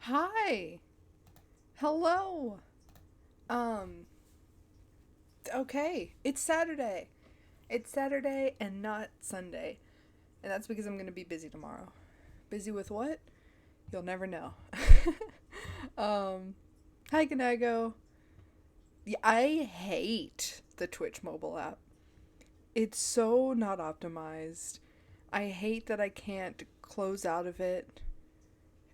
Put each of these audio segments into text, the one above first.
Hi. Hello. Um, okay. It's Saturday. It's Saturday and not Sunday. And that's because I'm going to be busy tomorrow. Busy with what? You'll never know. um, Hi, Ganago. Yeah, I hate the Twitch mobile app. It's so not optimized. I hate that I can't close out of it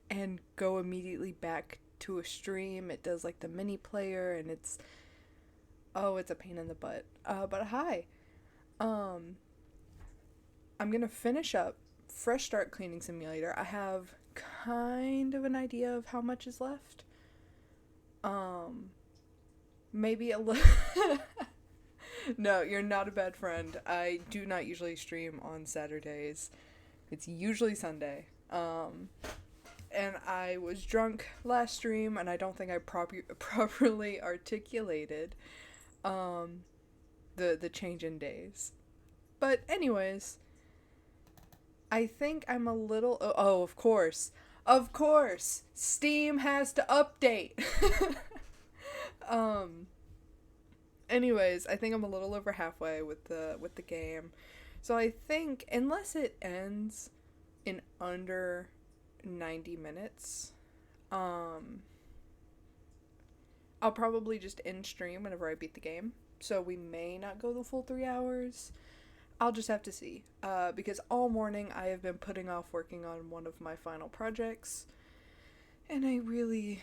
and go immediately back to a stream. It does like the mini player and it's a pain in the butt. But hi. Um I'm going to finish up Fresh Start Cleaning Simulator. I have kind of an idea of how much is left. Um Maybe a little. No, you're not a bad friend. I do not usually stream on Saturdays. It's usually Sunday. And I was drunk last stream, and I don't think I properly articulated um, the change in days. But anyways, I think I'm a little. Oh, of course, Steam has to update. um. Anyways, I think I'm a little over halfway with the game, so I think unless it ends in under 90 minutes, um, I'll probably just end stream whenever I beat the game. So we may not go the full 3 hours. I'll just have to see. Because all morning I have been putting off working on one of my final projects. And I really,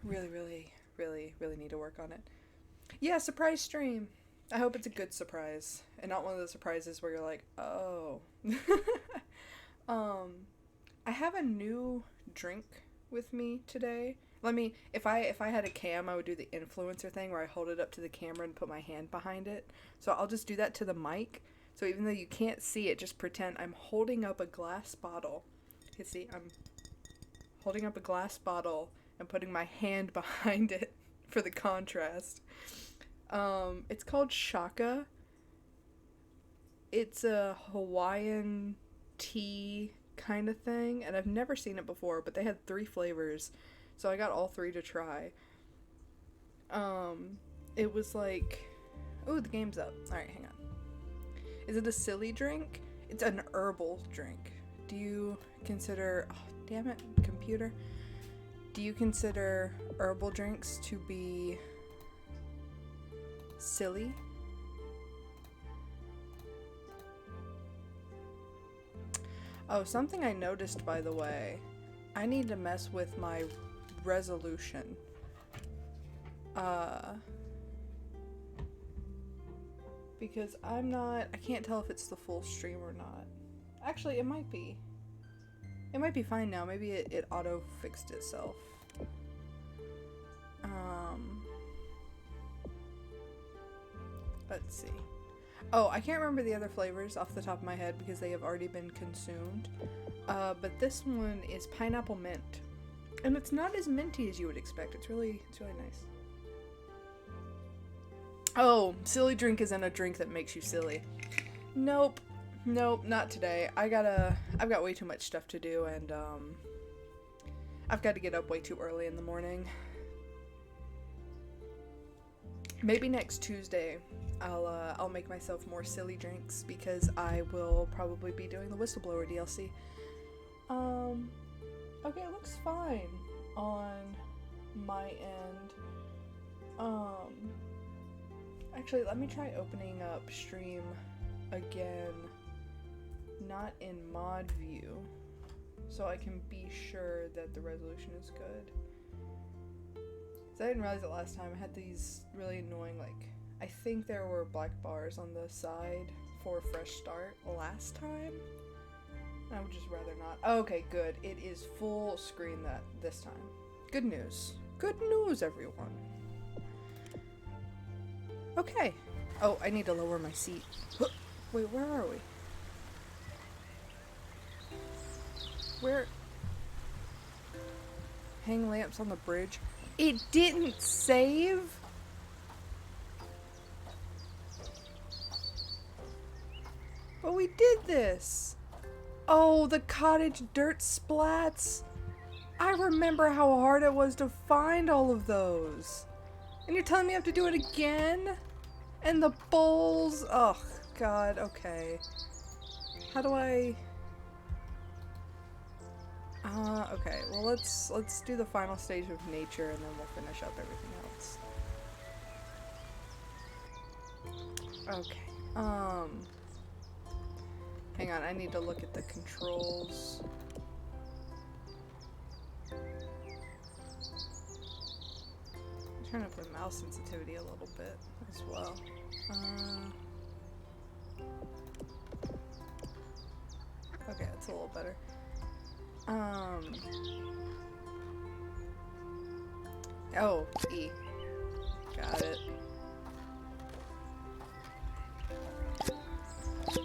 really, really, really, really need to work on it. Yeah, surprise stream. I hope it's a good surprise. And not one of those surprises where you're like, oh. um, I have a new drink with me today. If I had a cam, I would do the influencer thing where I hold it up to the camera and put my hand behind it. So I'll just do that to the mic. So even though you can't see it, just pretend I'm holding up a glass bottle. You see, I'm holding up a glass bottle and putting my hand behind it for the contrast. It's called Shaka. It's a Hawaiian tea kind of thing, and I've never seen it before, but they had 3 flavors, so I got all 3 to try. It was like, oh, the game's up. All right, hang on. Is it a silly drink? It's an herbal drink. Do you consider? Oh, damn it, computer. Do you consider herbal drinks to be silly? Oh, something I noticed, by the way. I need to mess with my resolution. Because I can't tell if it's the full stream or not. Actually, it might be. It might be fine now. Maybe it auto-fixed itself. Let's see. Oh, I can't remember the other flavors off the top of my head because they have already been consumed. But this one is pineapple mint. And it's not as minty as you would expect. It's really nice. Oh, silly drink isn't a drink that makes you silly. Nope, not today. I've got way too much stuff to do, and I've got to get up way too early in the morning. Maybe next Tuesday, I'll make myself more silly drinks because I will probably be doing the Whistleblower DLC. Okay, it looks fine on my end. Actually, let me try opening up stream again, not in mod view, so I can be sure that the resolution is good. So I didn't realize it last time. I had these really annoying, I think there were black bars on the side for Fresh Start last time. I would just rather not. Oh, okay, good. It is full screen this time. Good news. Good news, everyone. Okay. Oh, I need to lower my seat. Wait, where are we? Where? Hang lamps on the bridge. It didn't save? But we did this. Oh, the cottage dirt splats. I remember how hard it was to find all of those. And you're telling me I have to do it again? And the bowls? Oh, God, okay. How do I... okay, well let's do the final stage of nature and then we'll finish up everything else. Okay, hang on, I need to look at the controls. Turn up the mouse sensitivity a little bit as well. Okay, that's a little better. Oh, E. Got it.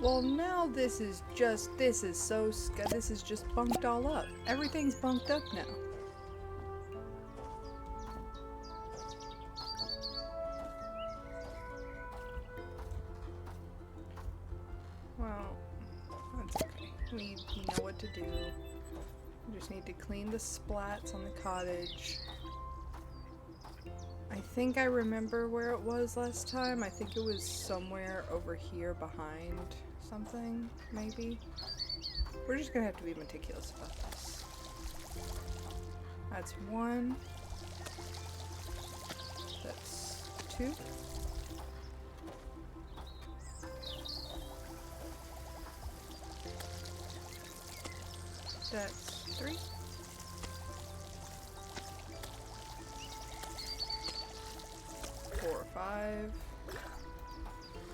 Well, now this is just bunked all up. Everything's bunked up now. Well, that's okay. We know what to do. We just need to clean the splats on the cottage. I think I remember where it was last time. I think it was somewhere over here behind something, maybe. We're just gonna have to be meticulous about this. That's 1. That's 2. That's 3. 4 or 5.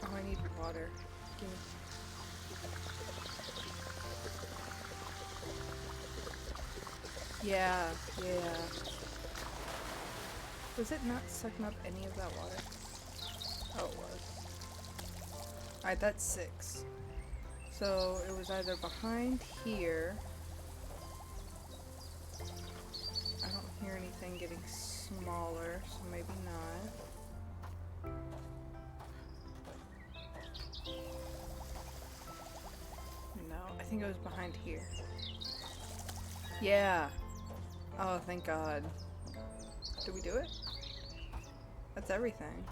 Oh, I need water. Give me. Yeah. Was it not sucking up any of that water? Oh, it was. Alright, that's 6. So it was either behind here. I don't hear anything getting smaller, so maybe not. No, I think it was behind here. Yeah. Oh, thank God. Did we do it? That's everything.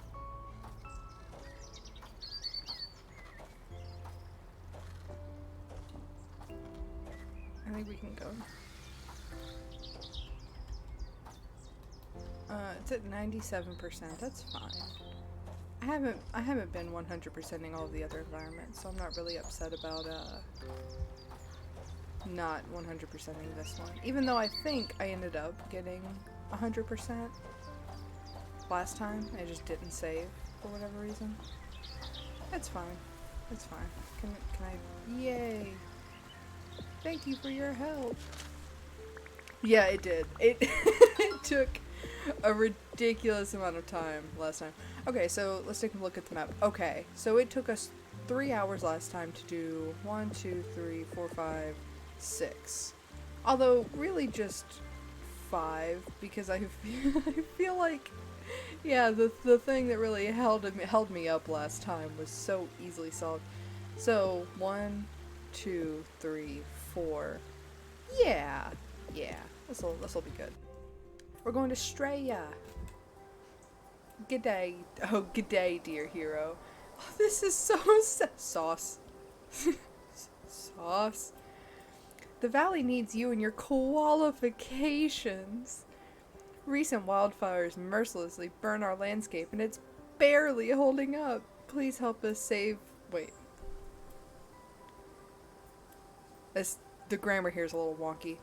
I think we can go. It's at 97%. That's fine. I haven't been 100%ing all of the other environments, so I'm not really upset about not 100%ing this one. Even though I think I ended up getting 100% last time. I just didn't save for whatever reason. That's fine. It's fine. Can I? Yay! Thank you for your help. Yeah, it did. It it took a ridiculous amount of time last time. Okay, so let's take a look at the map. Okay, so it took us 3 hours last time to do 1, 2, 3, 4, 5, 6. Although really just 5 because I feel like yeah, the thing that really held me up last time was so easily solved. So 1, 2, 3, 4. Yeah. This'll be good. We're going to Straya. G'day. Oh, g'day, dear hero. Oh, this is so sauce. Sauce. The valley needs you and your qualifications. Recent wildfires mercilessly burn our landscape, and it's barely holding up. Please help us save... Wait. The grammar here is a little wonky.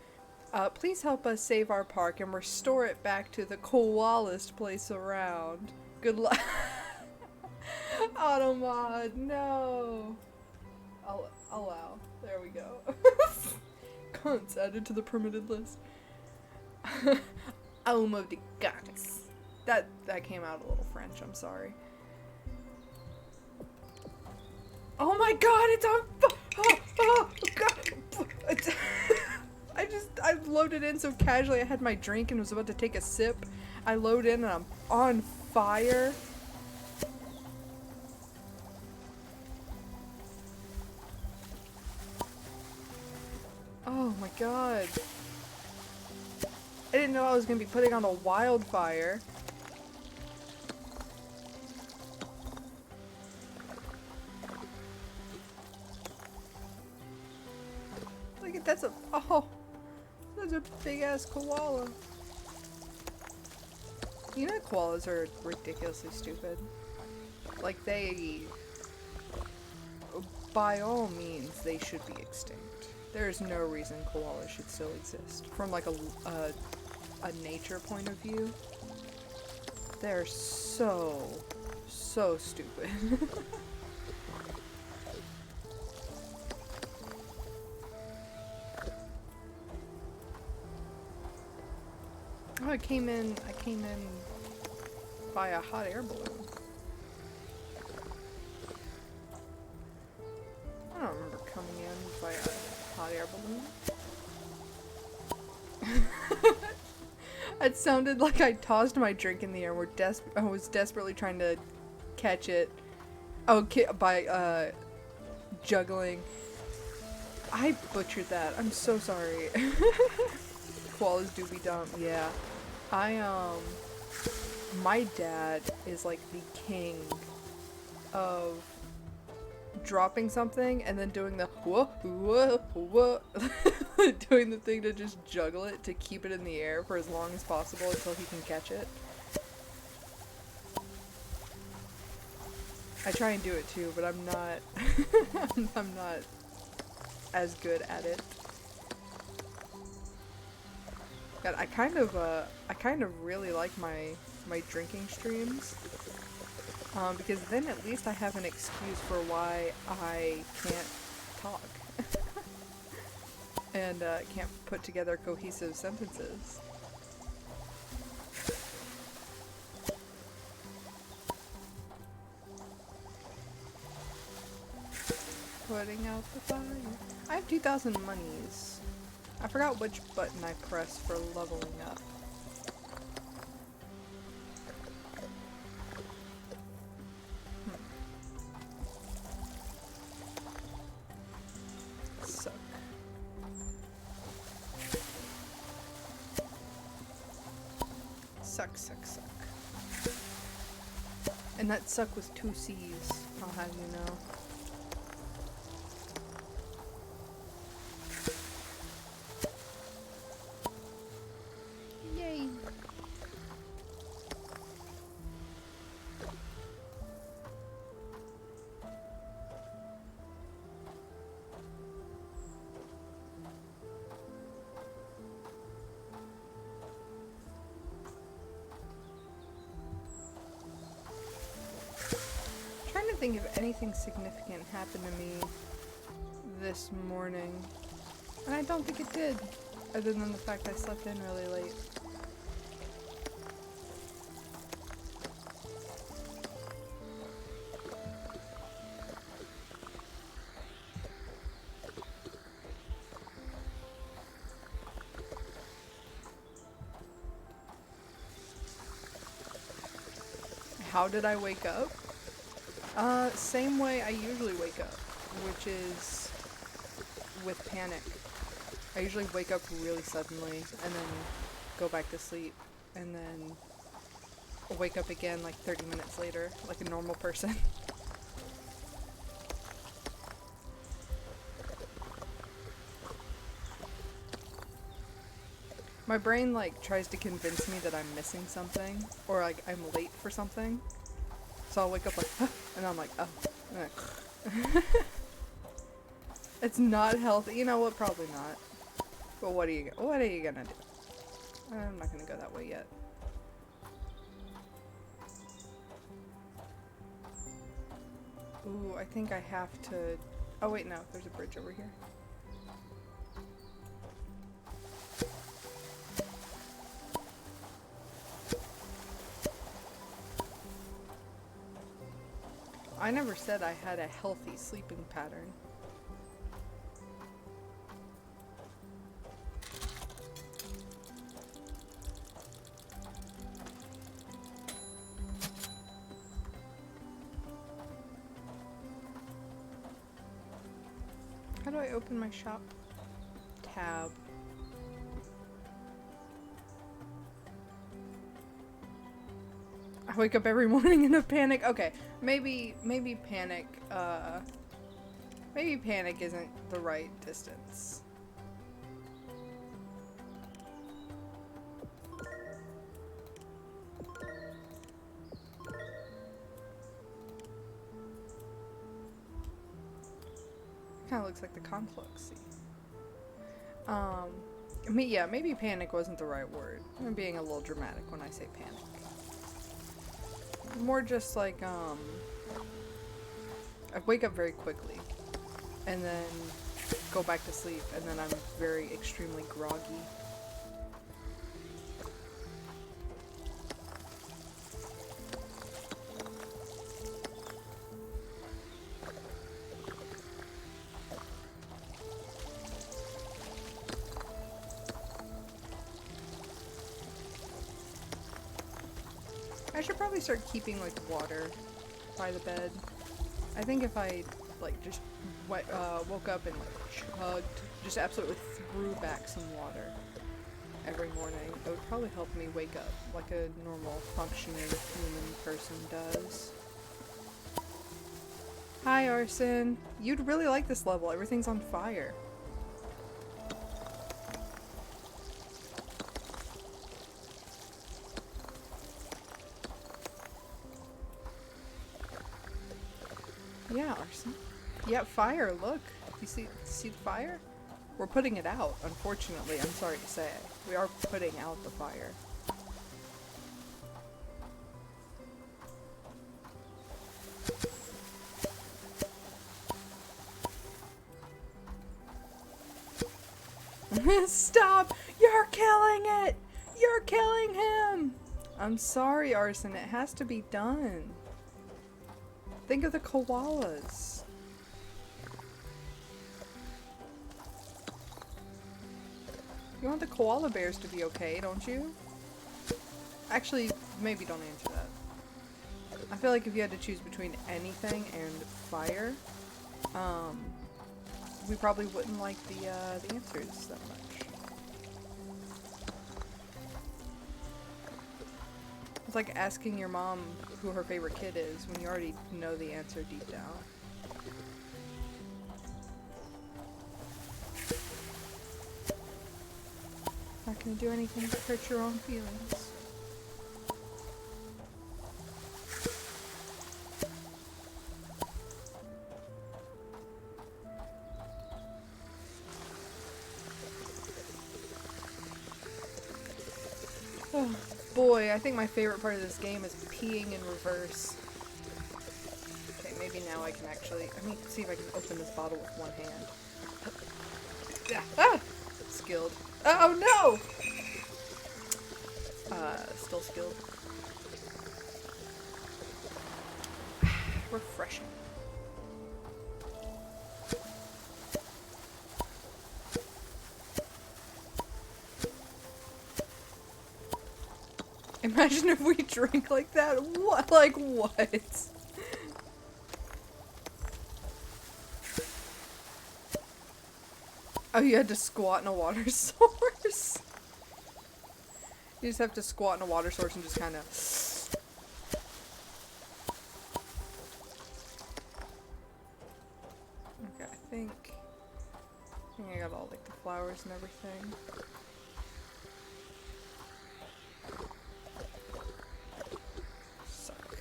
Please help us save our park and restore it back to the coolest place around. Good luck. Automod, no. Allow. There we go. Cunts added to the permitted list. Homo de guns. That came out a little French, I'm sorry. Oh my god, it's on God. I loaded in so casually. I had my drink and was about to take a sip. I load in and I'm on fire. Oh my god. I didn't know I was gonna be putting on a wildfire. Look at that's a that's a big ass koala. You know koalas are ridiculously stupid. Like they, by all means, they should be extinct. There's no reason koalas should still exist. From like a nature point of view, they're so stupid. Oh, I came in by a hot air balloon. I don't remember coming in by a hot air balloon. It sounded like I tossed my drink in the air. I was desperately trying to catch it. Oh, by juggling. I butchered that. I'm so sorry. Koalas do be dumb. Yeah. My dad is like the king of dropping something and then doing the whoa, whoa, whoa, doing the thing to just juggle it to keep it in the air for as long as possible until he can catch it. I try and do it too, but I'm not, I'm not as good at it. God, I kind of really like my drinking streams, because then at least I have an excuse for why I can't talk and can't put together cohesive sentences. Putting out the fire. I have 2,000 monies. I forgot which button I pressed for leveling up. Suck. Suck, suck, suck. And that suck with 2 C's, I'll have you know. Yay! Trying to think if anything significant happened to me this morning, and I don't think it did, other than the fact I slept in really late. How did I wake up? Same way I usually wake up, which is with panic. I usually wake up really suddenly and then go back to sleep and then wake up again like 30 minutes later, like a normal person. My brain like tries to convince me that I'm missing something or like I'm late for something. So I'll wake up like, huh, and I'm like, oh. It's not healthy. You know what? Probably not. But what are you gonna do? I'm not gonna go that way yet. Ooh, I think I have to... Oh wait, no. There's a bridge over here. I never said I had a healthy sleeping pattern. How do I open my shop tab? I wake up every morning in a panic. Okay, maybe panic, maybe panic isn't the right distance. Kind of looks like the conflux scene. Yeah, maybe panic wasn't the right word. I'm being a little dramatic when I say panic. More just like, I wake up very quickly, and then go back to sleep, and then I'm very extremely groggy. I should probably start keeping, like, water by the bed. I think if I, like, just woke up and, like, chugged, just absolutely threw back some water every morning, it would probably help me wake up like a normal, functioning human person does. Hi, Arson. You'd really like this level. Everything's on fire. Yeah, Arson. Yeah, fire, look. You see the fire? We're putting it out, unfortunately, I'm sorry to say. We are putting out the fire. Stop! You're killing it! You're killing him! I'm sorry, Arson, it has to be done. Think of the koalas. You want the koala bears to be okay, don't you? Actually, maybe don't answer that. I feel like if you had to choose between anything and fire, we probably wouldn't like the answers that much. It's like asking your mom who her favorite kid is when you already know the answer deep down. Not gonna do anything but hurt your own feelings. Oh boy, I think my favorite part of this game is peeing in reverse. Okay, maybe now I can actually, let me see if I can open this bottle with one hand. Ah! Skilled. Oh no! Still skilled. Refreshing. Imagine if we drink like that. What? Like what? Oh, you had to squat in a water source? You just have to squat in a water source and just kind of... Okay, I think I got all, like, the flowers and everything. Suck.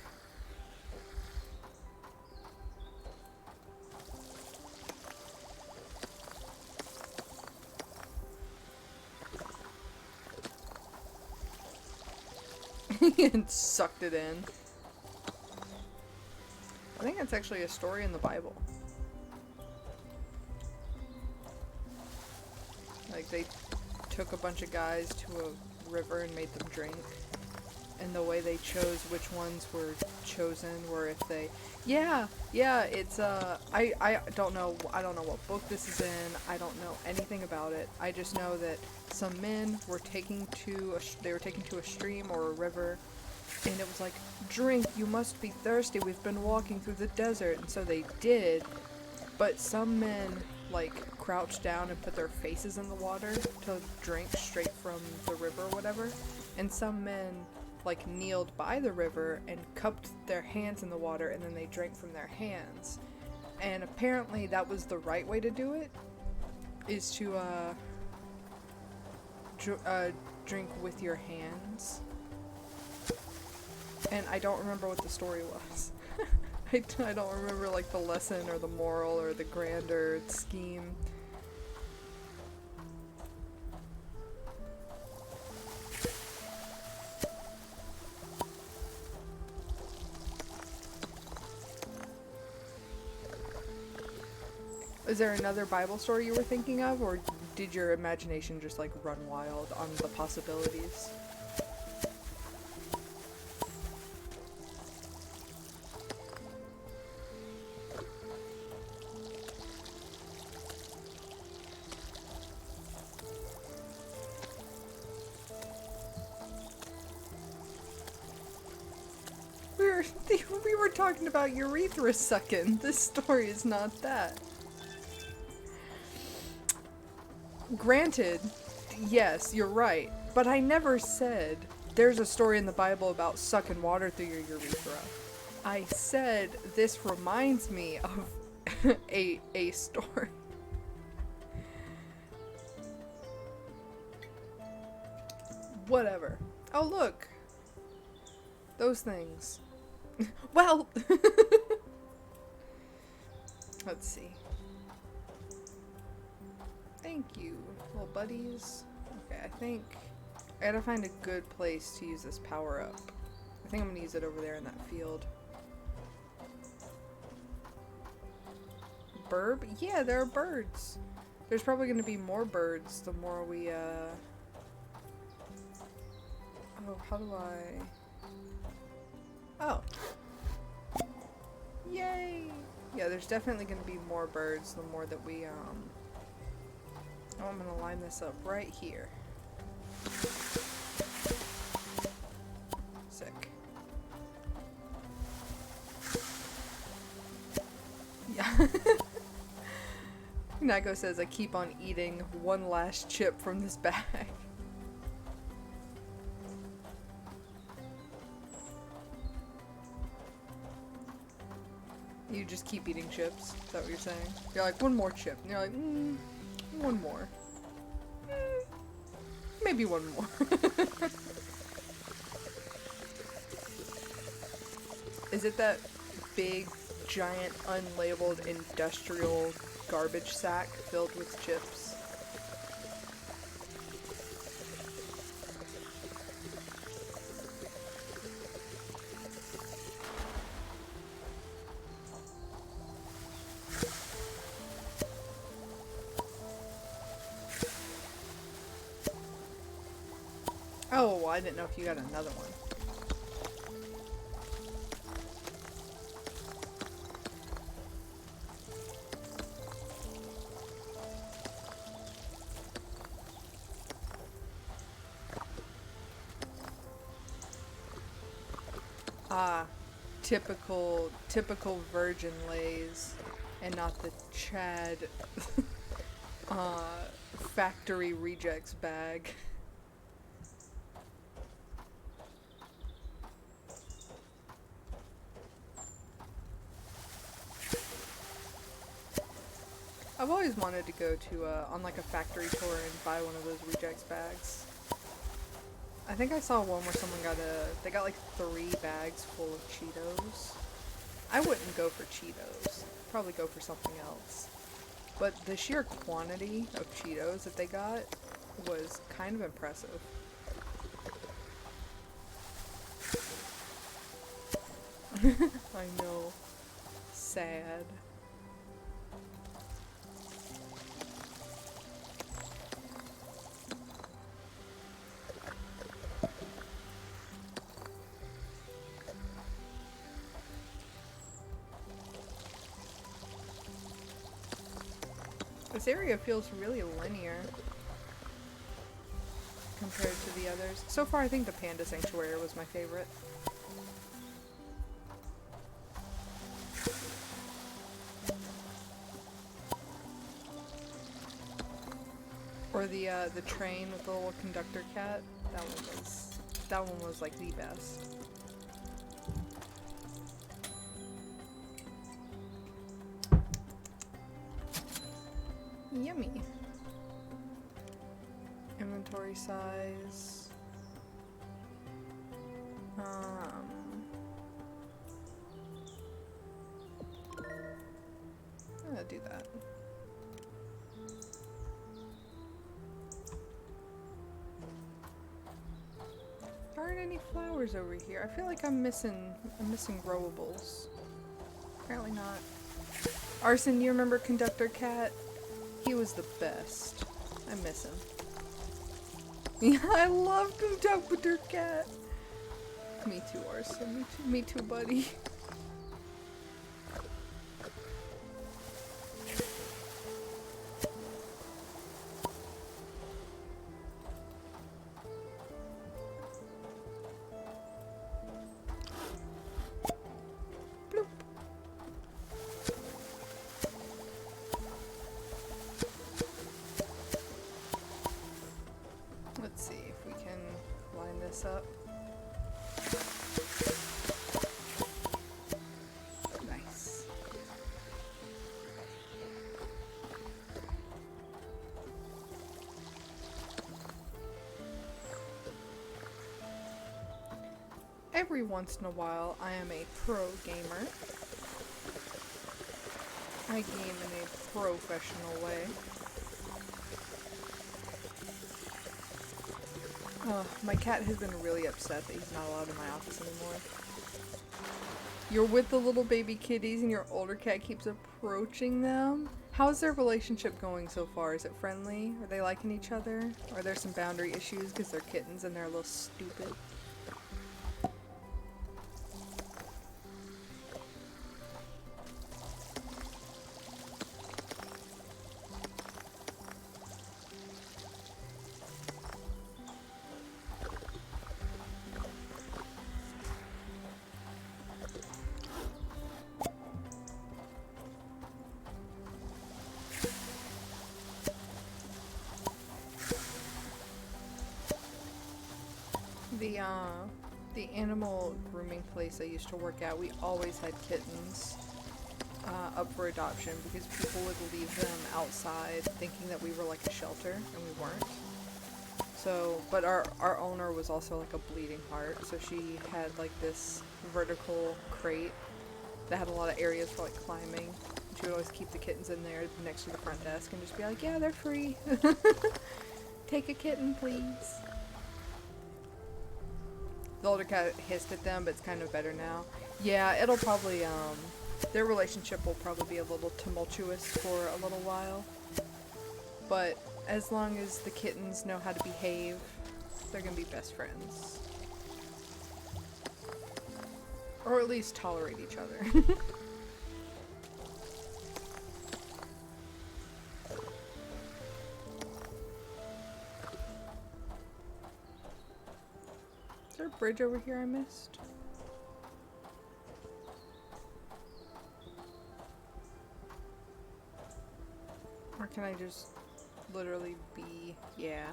And sucked it in. I think that's actually a story in the Bible. Like, they took a bunch of guys to a river and made them drink. And the way they chose which ones were chosen were if they... Yeah, it's, I don't know what book this is in. I don't know anything about it. I just know that some men were taken to a stream or a river, and it was like, drink, you must be thirsty, we've been walking through the desert. And so they did, but some men, like, crouched down and put their faces in the water to drink straight from the river or whatever, and some men like kneeled by the river and cupped their hands in the water, and then they drank from their hands. And apparently that was the right way to do it, is to drink with your hands. And I don't remember what the story was. I don't remember like the lesson or the moral or the grander scheme. Is there another Bible story you were thinking of, or did your imagination just like run wild on the possibilities? We were talking about urethra sucking. This story is not that. Granted, yes, you're right, but I never said there's a story in the Bible about sucking water through your urethra. I said this reminds me of a story. Whatever. Oh, look. Those things. Well, let's see. Thank you, little buddies. Okay, I think I gotta find a good place to use this power up. I think I'm gonna use it over there in that field. Burb? Yeah, there are birds. There's probably gonna be more birds the more we, Oh, how do I... Oh. Yay! Yeah, there's definitely gonna be more birds the more that we, Oh, I'm gonna line this up right here. Sick. Yeah. Nago says, I keep on eating one last chip from this bag. You just keep eating chips? Is that what you're saying? You're like, one more chip. And you're like, one more. Maybe one more. Is it that big, giant, unlabeled industrial garbage sack filled with chips? Oh, well, I didn't know if you got another one. Ah, typical virgin lays, and not the Chad factory rejects bag. I've always wanted to go to on like a factory tour and buy one of those rejects bags. I think I saw one where someone they got like 3 bags full of Cheetos. I wouldn't go for Cheetos. Probably go for something else. But the sheer quantity of Cheetos that they got was kind of impressive. I know. Sad. This area feels really linear compared to the others. So far, I think the Panda Sanctuary was my favorite. Or the train with the little conductor cat. That that one was like the best. Yummy. Inventory size. I'm gonna do that. There aren't any flowers over here. I feel like I'm missing growables. Apparently not. Arson, you remember Conductor Cat? He was the best. I miss him. Yeah, I love Conductor Cat. Me too, Arson. Me too, buddy. Let's see if we can line this up. Nice. Every once in a while, I am a pro gamer. I game in a professional way. My cat has been really upset that he's not allowed in my office anymore. You're with the little baby kitties and your older cat keeps approaching them? How's their relationship going so far? Is it friendly? Are they liking each other? Are there some boundary issues because they're kittens and they're a little stupid? The animal grooming place I used to work at, we always had kittens up for adoption because people would leave them outside thinking that we were like a shelter, and we weren't. So, but our owner was also like a bleeding heart, so she had like this vertical crate that had a lot of areas for like climbing. She would always keep the kittens in there next to the front desk and just be like, yeah, they're free. Take a kitten, please. The older cat hissed at them, but it's kind of better now. Yeah, it'll probably, their relationship will probably be a little tumultuous for a little while. But as long as the kittens know how to behave, they're gonna be best friends. Or at least tolerate each other. Is there a bridge over here I missed? Or can I just literally be... yeah.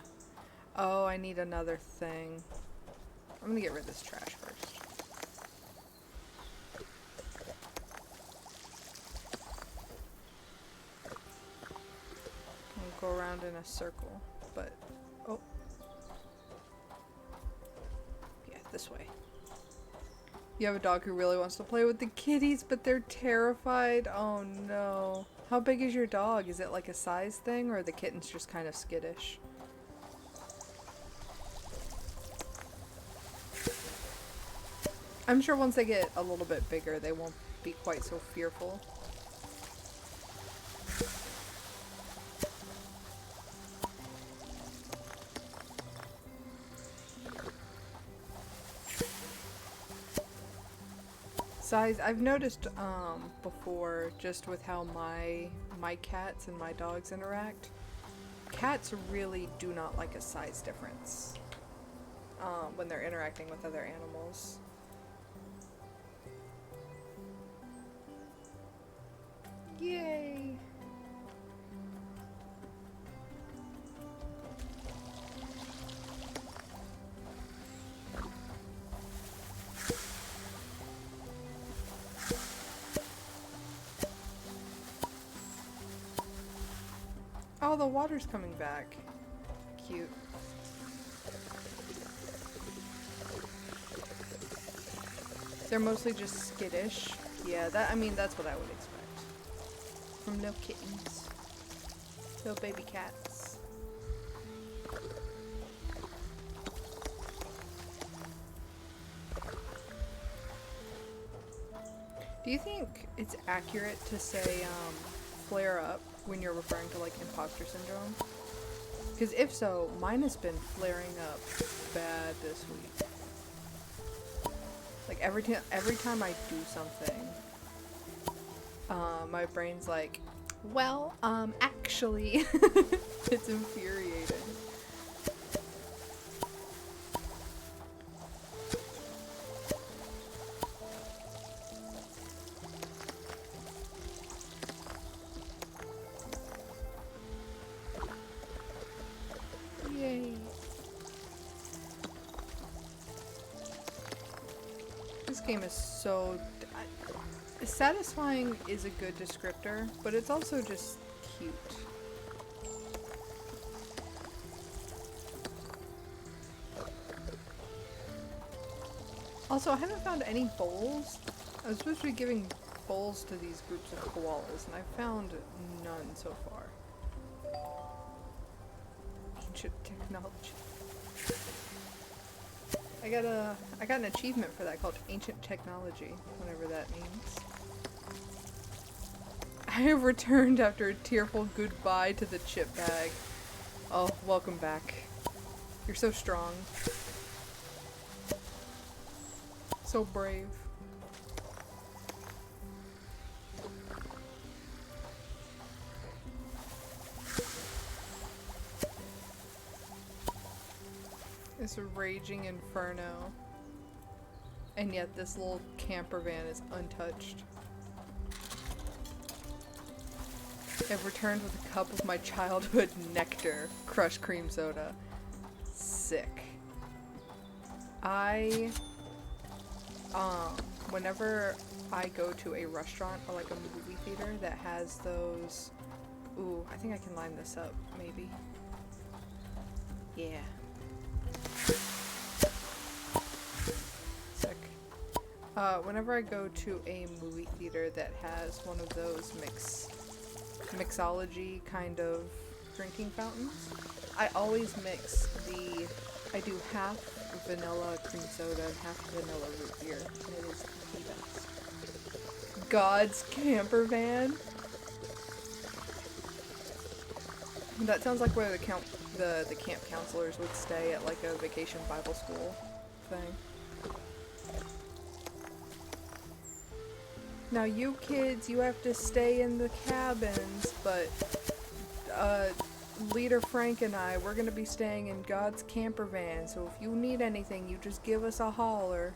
Oh, I need another thing. I'm gonna get rid of this trash first. I'll go around in a circle, but... oh. This way. You have a dog who really wants to play with the kitties, but they're terrified. Oh no. How big is your dog? Is it like a size thing, or are the kittens just kind of skittish? I'm sure once they get a little bit bigger, they won't be quite so fearful. Size, I've noticed before, just with how my cats and my dogs interact, cats really do not like a size difference when they're interacting with other animals. Yay! the water's coming back. Cute. They're mostly just skittish. Yeah, I mean, that's what I would expect. From no kittens. No baby cats. Do you think it's accurate to say, flare up when you're referring to, like, imposter syndrome? Because if so, mine has been flaring up bad this week. Like, every time I do something, my brain's like, well, actually, it's infuriating. Yay. This game is so... satisfying is a good descriptor, but it's also just cute. Also, I haven't found any bowls. I was supposed to be giving bowls to these groups of koalas, and I found none so far. Ancient technology. I got an achievement for that called Ancient Technology, whatever that means. I have returned after a tearful goodbye to the chip bag. Oh, welcome back. You're so strong. So brave. It's a raging inferno. And yet this little camper van is untouched. I've returned with a cup of my childhood nectar, crushed cream soda. Sick. Whenever I go to a restaurant or like a movie theater that has those... Ooh, I think I can line this up, maybe. Yeah. Sick. Whenever I go to a movie theater that has one of those mixology kind of drinking fountains, I always I do half vanilla cream soda and half vanilla root beer, and it is the best. God's camper van? That sounds like where the camp counselors would stay at like a vacation Bible school thing. Now you kids, you have to stay in the cabins, but Leader Frank and we're gonna be staying in God's camper van, so if you need anything, you just give us a holler.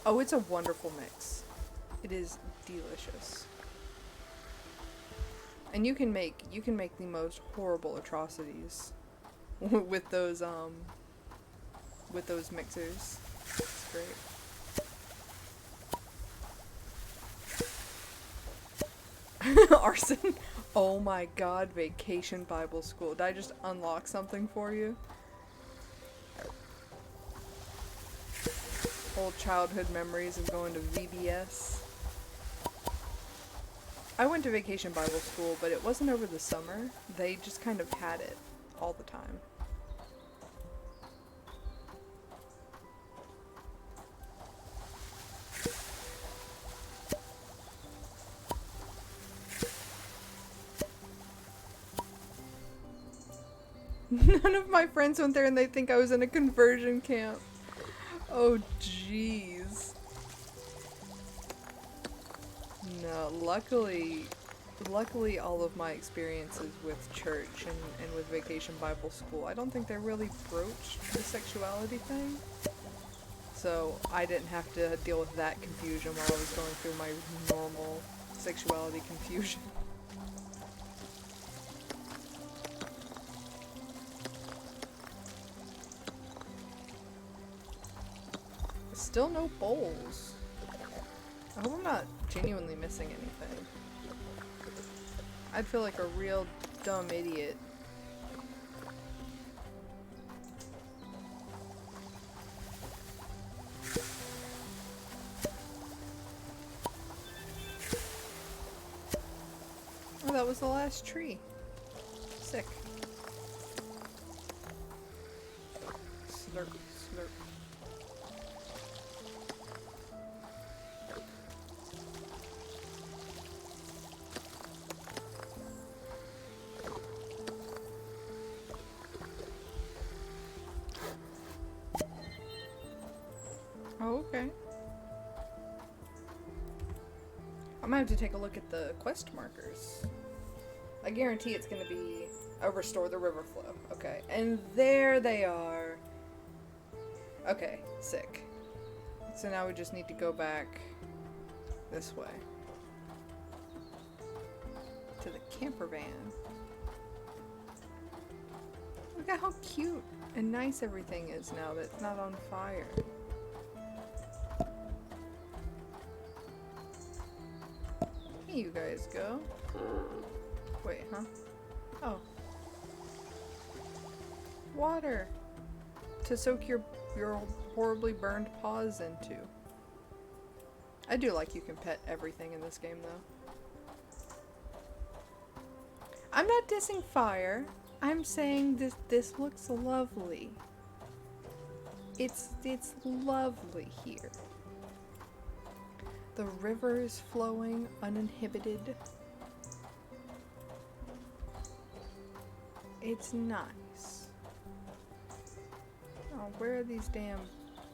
Oh, it's a wonderful mix. It is delicious. And you can make the most horrible atrocities with those mixers. It's great. Arson. Oh my god, Vacation Bible School. Did I just unlock something for you? Old childhood memories of going to VBS. I went to Vacation Bible School, but it wasn't over the summer. They just kind of had it all the time. None of my friends went there and they think I was in a conversion camp. Oh, jeez. No, luckily all of my experiences with church and with Vacation Bible School, I don't think they really broached the sexuality thing. So I didn't have to deal with that confusion while I was going through my normal sexuality confusion. Still no bowls. I hope I'm not genuinely missing anything. I'd feel like a real dumb idiot. Oh, that was the last tree. Sick. Slurp, slurp. Oh, okay. I'm gonna have to take a look at the quest markers. I guarantee it's gonna be restore the river flow. Okay, and there they are. Okay, sick. So now we just need to go back this way to the camper van. Look at how cute and nice everything is now that it's not on fire. Here you guys go. Wait, huh? Oh. Water! To soak your horribly burned paws into. I do like you can pet everything in this game, though. I'm not dissing fire. I'm saying this looks lovely. It's lovely here. The river is flowing uninhibited. It's nice. Oh, where are these damn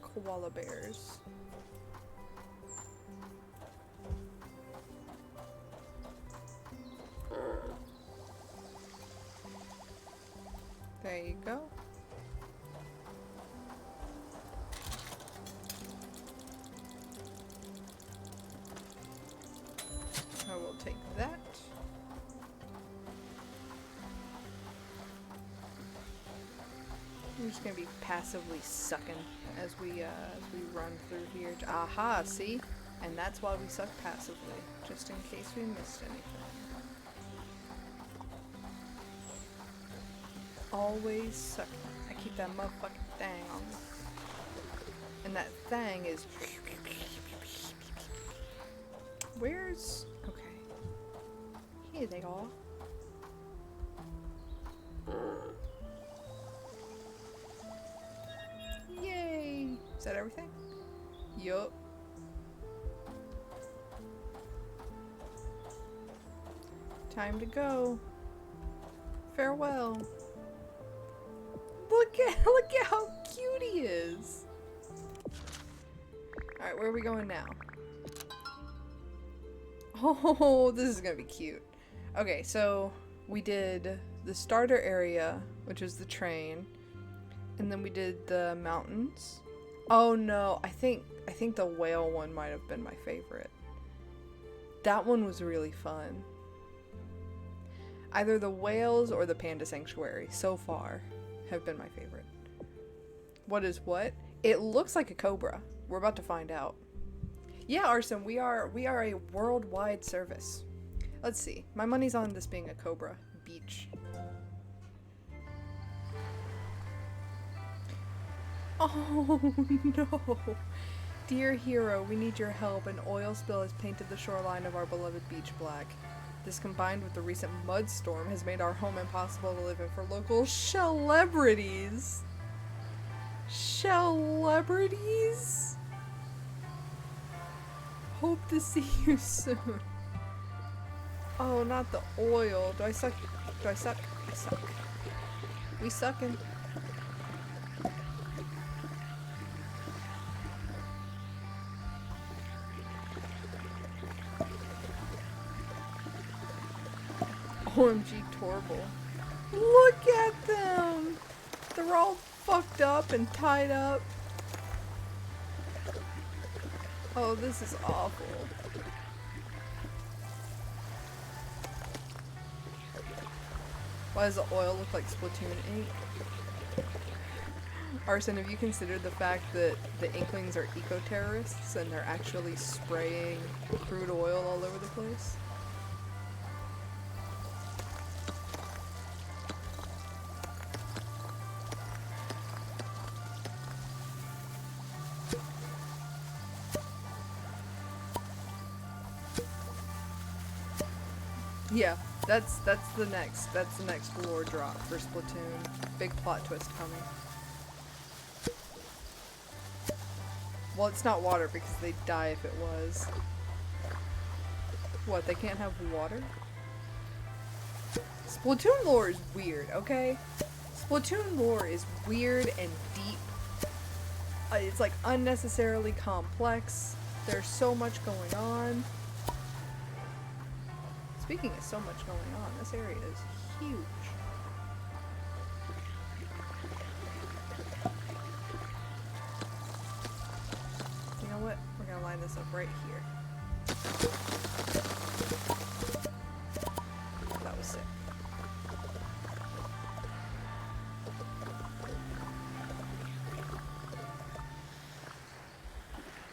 koala bears? There you go. I will take that. I'm just gonna be passively sucking as we run through here. Aha, see? And that's why we suck passively, just in case we missed anything. Always sucking. I keep that motherfucking thing on me. And that thing is... Where's... Okay. Here they are. Yay! Is that everything? Yup. Time to go. Farewell. Look at how cute he is. Alright, where are we going now? Oh, this is gonna be cute. Okay, so we did the starter area, which is the train, and then we did the mountains. Oh no, I think the whale one might have been my favorite. That one was really fun. Either the whales or the panda sanctuary so far have been my favorite. What is what? It looks like a cobra. We're about to find out. Yeah, Arson, we are a worldwide service. Let's see. My money's on this being a cobra beach. Oh no. Dear hero, we need your help. An oil spill has painted the shoreline of our beloved beach black. This, combined with the recent mud storm, has made our home impossible to live in for local celebrities. Celebrities? Hope to see you soon. Oh, not the oil. Do I suck? Do I suck? I suck. We suckin'. OMG Torble. Look at them! They're all fucked up and tied up. Oh, this is awful. Why does the oil look like Splatoon ink? Arson, have you considered the fact that the Inklings are eco-terrorists and they're actually spraying crude oil all over the place? Yeah, that's the next lore drop for Splatoon. Big plot twist coming. Well, it's not water because they'd die if it was. What, they can't have water? Splatoon lore is weird, okay? Splatoon lore is weird and deep. It's like unnecessarily complex. There's so much going on. Speaking of so much going on, this area is huge. You know what? We're gonna line this up right here. That was sick.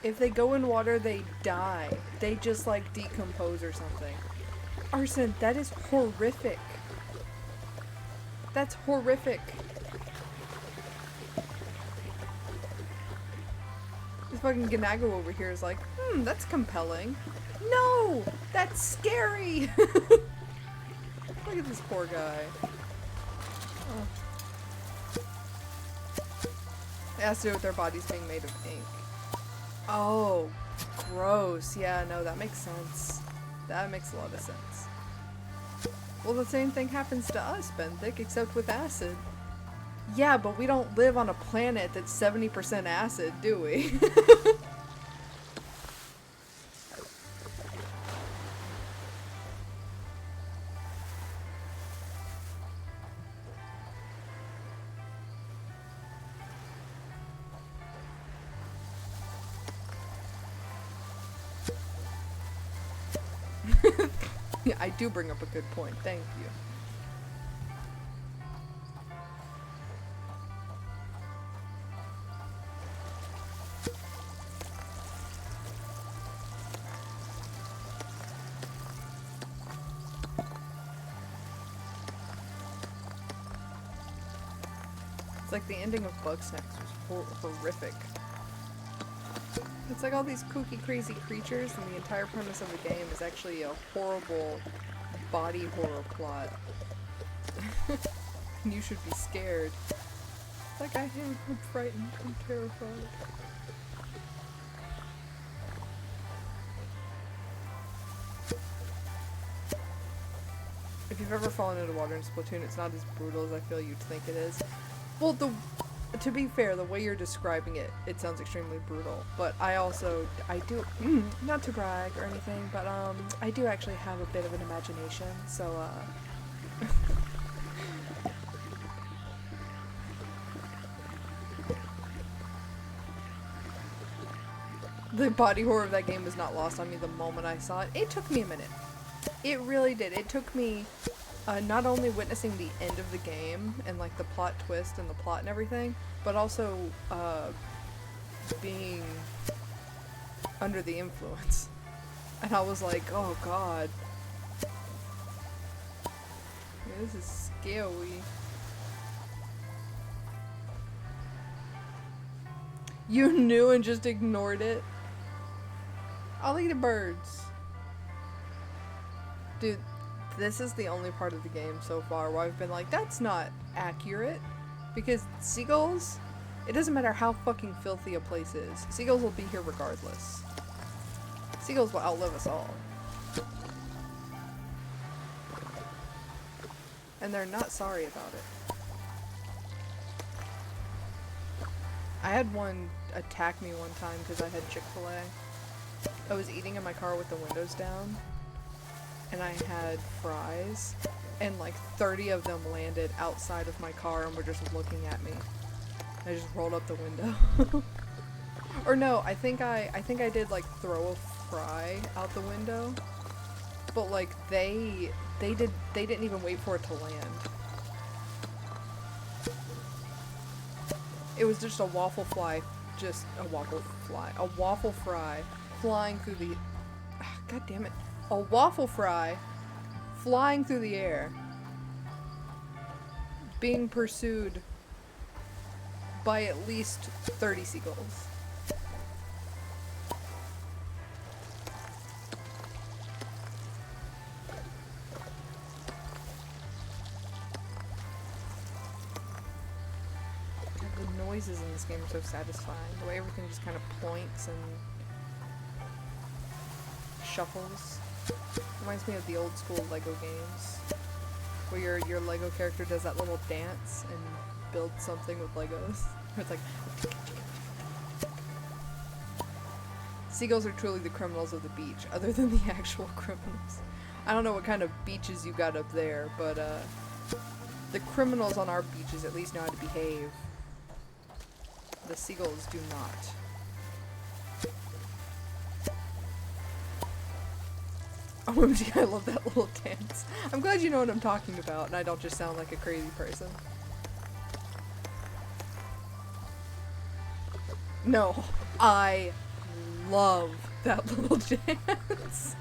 If they go in water, they die. They just like decompose or something. Arson, that is horrific. That's horrific. This fucking Ganago over here is like, that's compelling. No! That's scary! Look at this poor guy. Oh. It has to do with their bodies being made of ink. Oh, gross. Yeah, no, that makes sense. That makes a lot of sense. Well, the same thing happens to us, Benthic, except with acid. Yeah, but we don't live on a planet that's 70% acid, do we? Yeah, I do bring up a good point. Thank you. It's like the ending of Bugsnax was horrific. It's like all these kooky, crazy creatures, and the entire premise of the game is actually a horrible body horror plot. And you should be scared. Like I am. I'm frightened. I'm terrified. If you've ever fallen into water in Splatoon, it's not as brutal as I feel you'd think it is. Well, to be fair, the way you're describing it, it sounds extremely brutal. But I do, not to brag or anything, but I do actually have a bit of an imagination, so the body horror of that game was not lost on me the moment I saw it. It took me a minute. It really did. It took me not only witnessing the end of the game and like the plot twist and the plot and everything, but also being under the influence. And I was like, oh god. Yeah, this is scary. You knew and just ignored it? I'll eat the birds. Dude, this is the only part of the game so far where I've been like, that's not accurate. Because seagulls, it doesn't matter how fucking filthy a place is. Seagulls will be here regardless. Seagulls will outlive us all. And they're not sorry about it. I had one attack me one time because I had Chick-fil-A. I was eating in my car with the windows down. And I had fries, and like 30 of them landed outside of my car and were just looking at me. I just rolled up the window. Or no, I think I did like throw a fry out the window, but like they didn't even wait for it to land. It was just a waffle fry flying through the. God damn it. A waffle fry flying through the air, being pursued by at least 30 seagulls. noises in this game are so satisfying. The way everything just kind of points and shuffles. Reminds me of the old school Lego games. Where your Lego character does that little dance and builds something with Legos. It's like... Seagulls are truly the criminals of the beach, other than the actual criminals. I don't know what kind of beaches you got up there, but the criminals on our beaches at least know how to behave. The seagulls do not. OMG, I love that little dance. I'm glad you know what I'm talking about and I don't just sound like a crazy person. No, I love that little dance.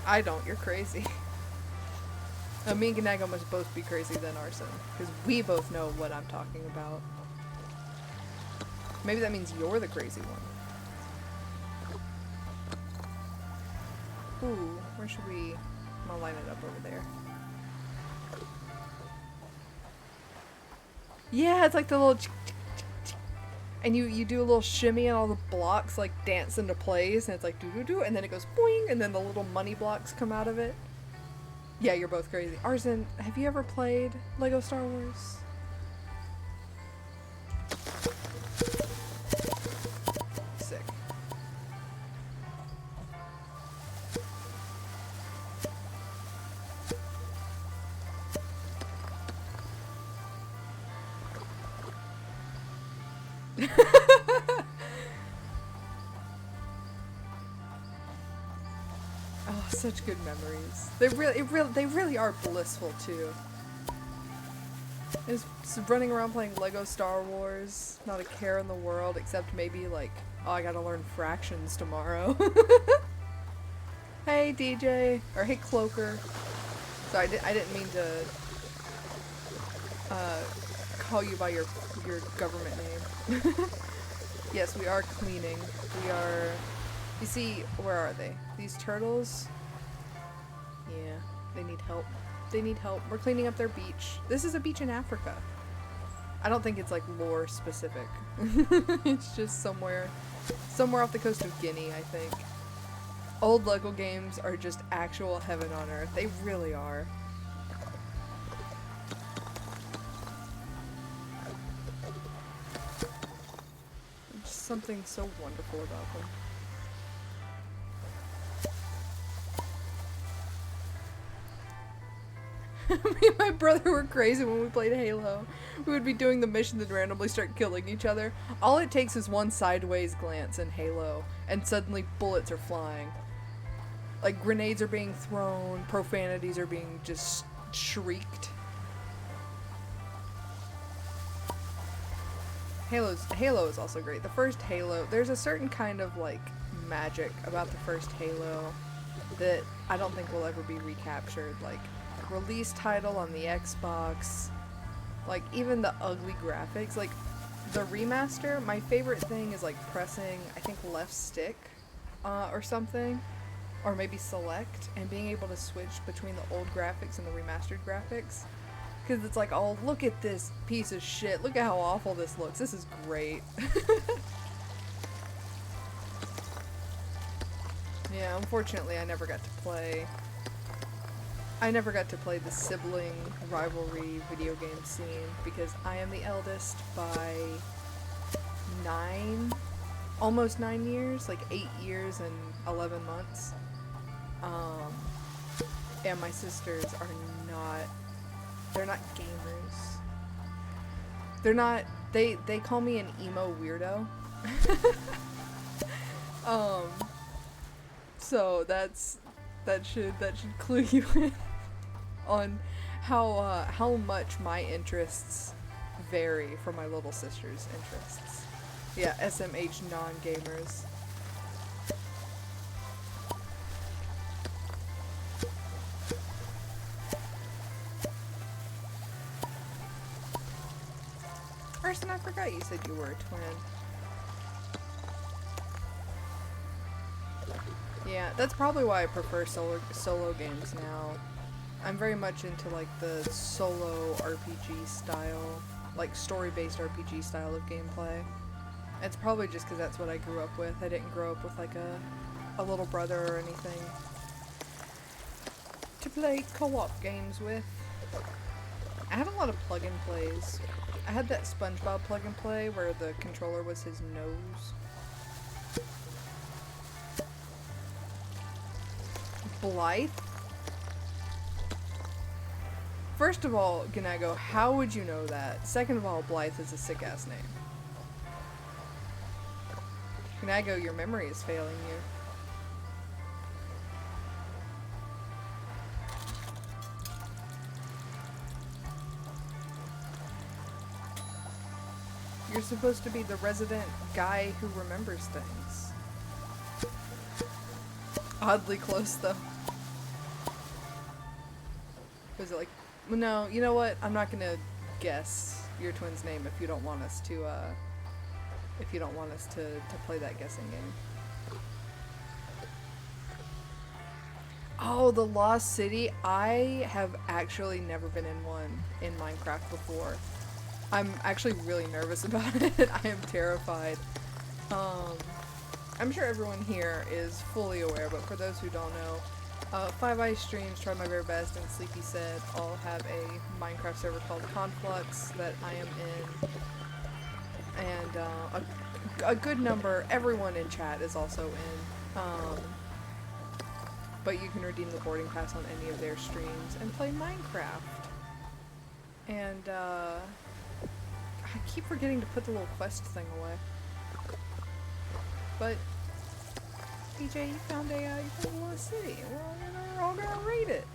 I don't, you're crazy. Me and Ganago must both be crazy then Arson, because we both know what I'm talking about. Maybe that means you're the crazy one. Ooh, where should we... I'm gonna line it up over there. Yeah, it's like the little... And you do a little shimmy and all the blocks like dance into place and it's like doo-doo-doo and then it goes boing and then the little money blocks come out of it. Yeah, you're both crazy. Arson, have you ever played Lego Star Wars? Sick. Oh, such good memories. They really are blissful too. Just running around playing Lego Star Wars, not a care in the world, except maybe like, oh, I gotta learn fractions tomorrow. Hey DJ, or hey Cloaker. Sorry, I didn't mean to call you by your government name. Yes, we are cleaning. We are... You see, where are they? These turtles? Yeah, they need help. They need help. We're cleaning up their beach. This is a beach in Africa. I don't think it's like lore specific. It's just somewhere off the coast of Guinea, I think. Old Lego games are just actual heaven on earth. They really are. There's something so wonderful about them. Me and my brother were crazy when we played Halo. We would be doing the mission and randomly start killing each other. All it takes is one sideways glance in Halo, and suddenly bullets are flying. Like, grenades are being thrown, profanities are being just shrieked. Halo is also great. The first Halo, there's a certain kind of, like, magic about the first Halo that I don't think will ever be recaptured. Like, release title on the Xbox, like even the ugly graphics, like the remaster, my favorite thing is like pressing, I think left stick or something, or maybe select, and being able to switch between the old graphics and the remastered graphics, because it's like, oh, look at this piece of shit, look at how awful this looks, this is great. Yeah, unfortunately I never got to play the sibling rivalry video game scene because I am the eldest by almost 9 years, like 8 years and 11 months. And my sisters are they're not gamers. They call me an emo weirdo. So that should clue you in on how much my interests vary from my little sister's interests. Yeah, SMH non-gamers. Arson, I forgot you said you were a twin. Yeah, that's probably why I prefer solo games now. I'm very much into like the solo RPG style, like story-based RPG style of gameplay. It's probably just because that's what I grew up with. I didn't grow up with like a little brother or anything to play co-op games with. I had a lot of plug-and plays. I had that SpongeBob plug-and play where the controller was his nose. Blythe? First of all, Ganago, how would you know that? Second of all, Blythe is a sick-ass name. Ganago, your memory is failing you. You're supposed to be the resident guy who remembers things. Oddly close, though. Was it like... No, you know what? I'm not gonna guess your twin's name if you don't want us to, to play that guessing game. Oh, the Lost City. I have actually never been in one in Minecraft before. I'm actually really nervous about it. I am terrified. I'm sure everyone here is fully aware, but for those who don't know, Five Eyes Streams, Try My Very Best, and Sleepy Said all have a Minecraft server called Conflux that I am in, and a good number, everyone in chat is also in, but you can redeem the boarding pass on any of their streams and play Minecraft. And I keep forgetting to put the little quest thing away. But DJ, you found a Lost City. We're all gonna raid it.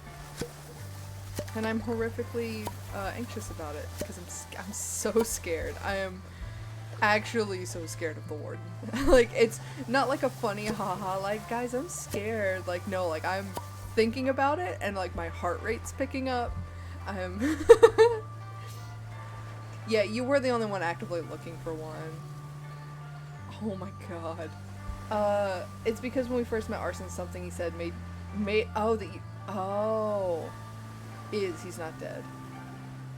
And I'm horrifically anxious about it because I'm so scared. I am actually so scared of the warden. Like, it's not like a funny haha, like, guys, I'm scared. Like, no, like, I'm thinking about it and like my heart rate's picking up. I'm Yeah, you were the only one actively looking for one. Oh my god. It's because when we first met Arson, something he said made he's not dead.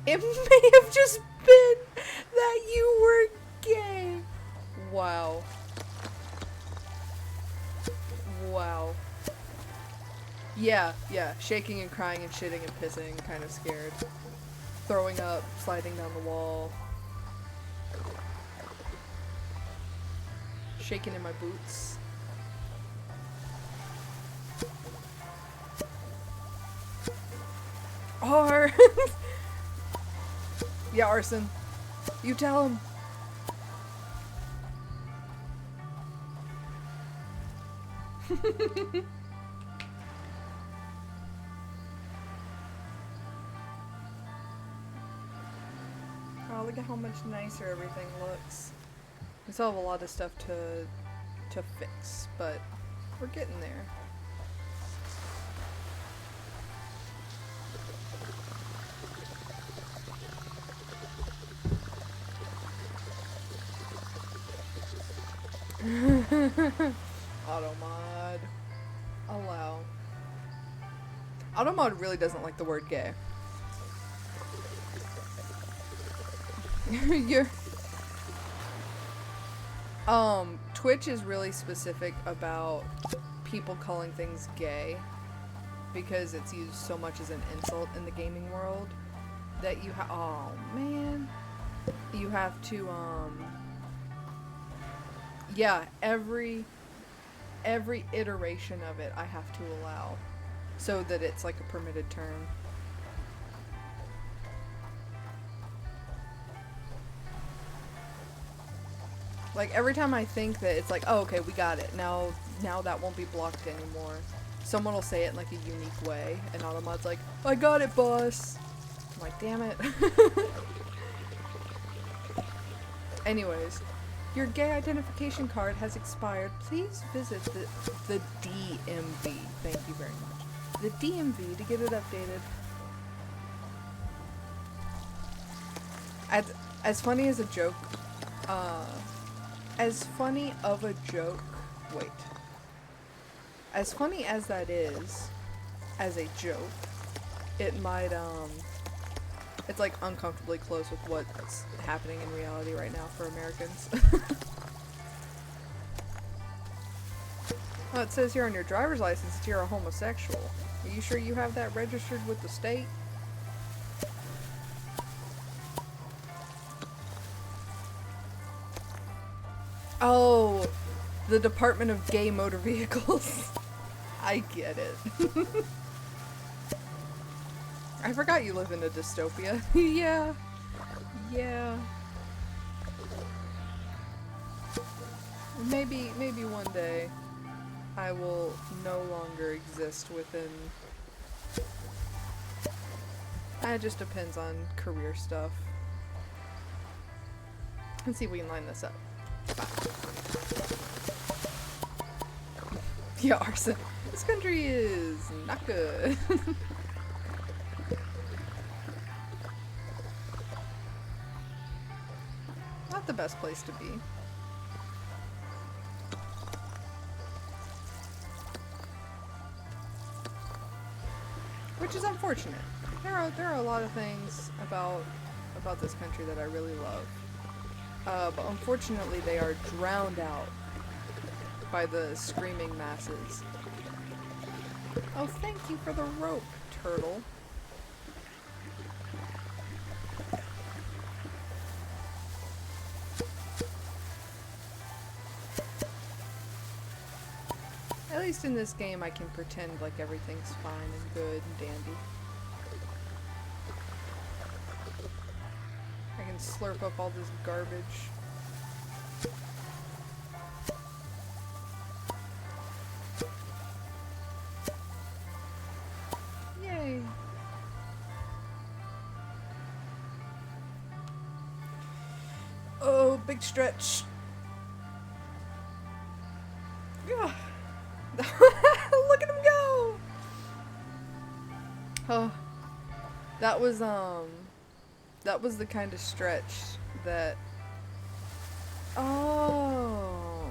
It may have just been that you were gay. Wow. Wow. Yeah, shaking and crying and shitting and pissing, kind of scared. Throwing up, sliding down the wall. Shaking in my boots. Or yeah, Arson. You tell him. Oh, look at how much nicer everything looks. We still have a lot of stuff to fix, but we're getting there. Automod. Allow. Automod really doesn't like the word gay. You're... Twitch is really specific about people calling things gay because it's used so much as an insult in the gaming world that you oh man. You have to, yeah, every iteration of it I have to allow so that it's like a permitted term. Like, every time I think that it's like, oh, okay, we got it. Now that won't be blocked anymore. Someone will say it in, like, a unique way, and Automod's like, I got it, boss! I'm like, damn it. Anyways, your gay identification card has expired. Please visit the DMV. Thank you very much. The DMV to get it updated. As funny as a joke, as funny of a joke, wait. As funny as that is, as a joke, it might, it's like uncomfortably close with what's happening in reality right now for Americans. Oh, it says here on your driver's license that you're a homosexual. Are you sure you have that registered with the state? Oh, the Department of Gay Motor Vehicles. I get it. I forgot you live in a dystopia. Yeah. Yeah. Maybe one day I will no longer exist within... It just depends on career stuff. Let's see if we can line this up. Yeah, arson. This country is not good. Not the best place to be. Which is unfortunate. There are a lot of things about this country that I really love. But unfortunately they are drowned out by the screaming masses. Oh, thank you for the rope, turtle. At least in this game I can pretend like everything's fine and good and dandy. I can slurp up all this garbage. Yay! Oh, big stretch. Yeah. Look at him go! Oh, that was the kind of stretch that... Oh,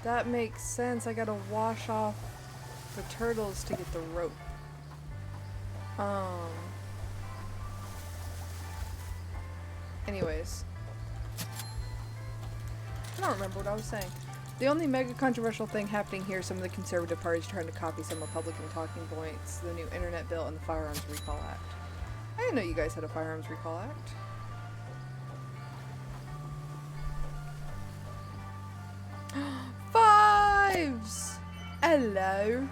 that makes sense. I gotta wash off the turtles to get the rope. Anyways. I don't remember what I was saying. The only mega controversial thing happening here is some of the conservative parties trying to copy some Republican talking points, the new internet bill, and the Firearms Recall Act. I didn't know you guys had a Firearms Recall Act. Fives! Hello!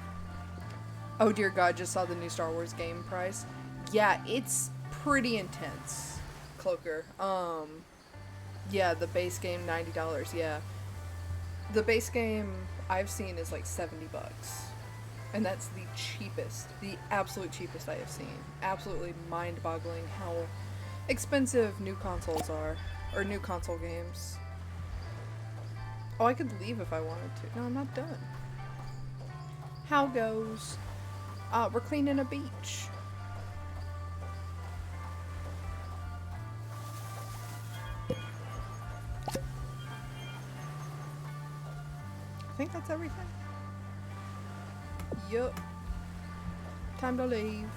Oh dear god, just saw the new Star Wars game price. Yeah, it's pretty intense, Cloaker. Yeah, the base game, $90, yeah. The base game I've seen is like $70. And that's the cheapest, the absolute cheapest I have seen. Absolutely mind-boggling how expensive new consoles are, or new console games. Oh, I could leave if I wanted to. No, I'm not done. How goes? We're cleaning a beach. I think that's everything. Yup. Time to leave.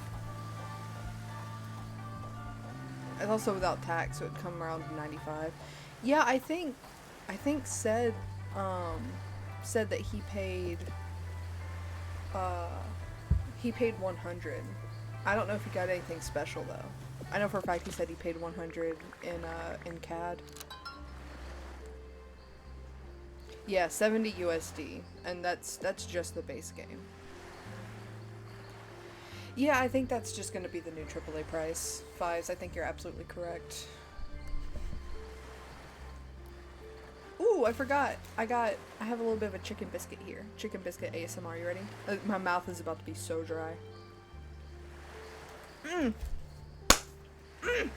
It's also without tax, so it'd come around 95. Yeah, I think said that he paid 100. I don't know if he got anything special though. I know for a fact he said he paid 100 in CAD. Yeah, 70 USD, and that's just the base game. Yeah, I think that's just gonna be the new AAA price. Fives, I think you're absolutely correct. Ooh, I forgot. I have a little bit of a chicken biscuit here. Chicken biscuit ASMR, you ready? My mouth is about to be so dry. Mmm. Mmm.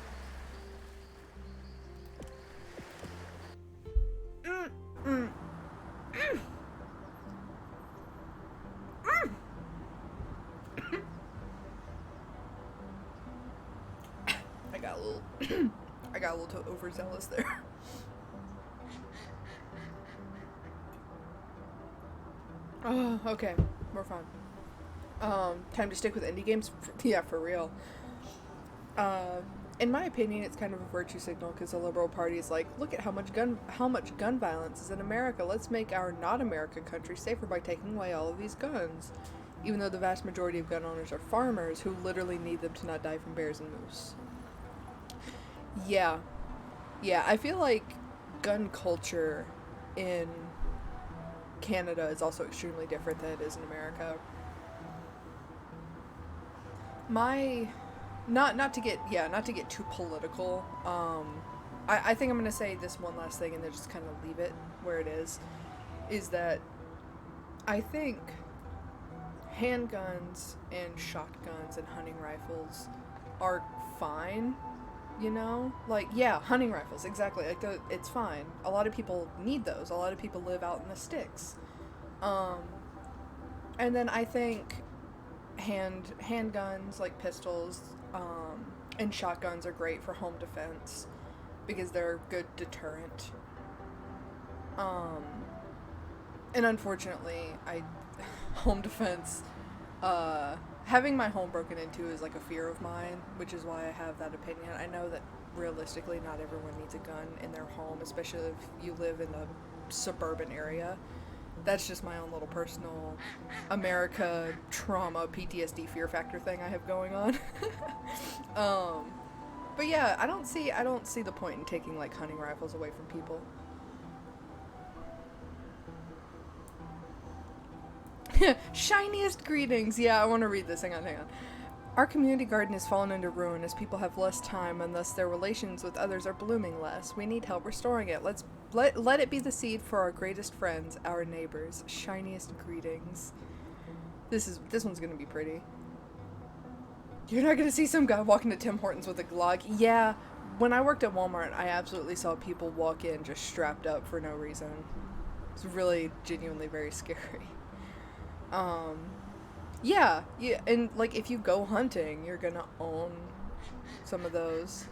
Mmm. Mmm. Mm. Mm. I got a little too overzealous there. Oh, okay, we're fine. Time to stick with indie games? Yeah, for real. Uh, in my opinion, it's kind of a virtue signal because the Liberal Party is like, look at how much gun violence is in America. Let's make our not American country safer by taking away all of these guns. Even though the vast majority of gun owners are farmers who literally need them to not die from bears and moose. Yeah, yeah. I feel like gun culture in Canada is also extremely different than it is in America. My not to get too political. I think I'm gonna say this one last thing and then just kind of leave it where it is that I think handguns and shotguns and hunting rifles are fine, you know? Like, yeah, hunting rifles, exactly. Like, it's fine. A lot of people need those. A lot of people live out in the sticks. Um, and then I think handguns, like pistols, and shotguns are great for home defense because they're a good deterrent. Um, and unfortunately, home defense, having my home broken into is like a fear of mine, which is why I have that opinion. I know that realistically not everyone needs a gun in their home, especially if you live in a suburban area. That's just my own little personal America trauma PTSD fear factor thing I have going on. But yeah, I don't see the point in taking like hunting rifles away from people. Shiniest greetings. Yeah, I want to read this. Hang on. Our community garden has fallen into ruin as people have less time and thus their relations with others are blooming less. We need help restoring it. Let it be the seed for our greatest friends, our neighbors. Shiniest greetings. This one's gonna be pretty. You're not gonna see some guy walking to Tim Hortons with a Glock. Yeah, when I worked at Walmart, I absolutely saw people walk in just strapped up for no reason. It's really genuinely very scary. Yeah, and like if you go hunting, you're gonna own some of those.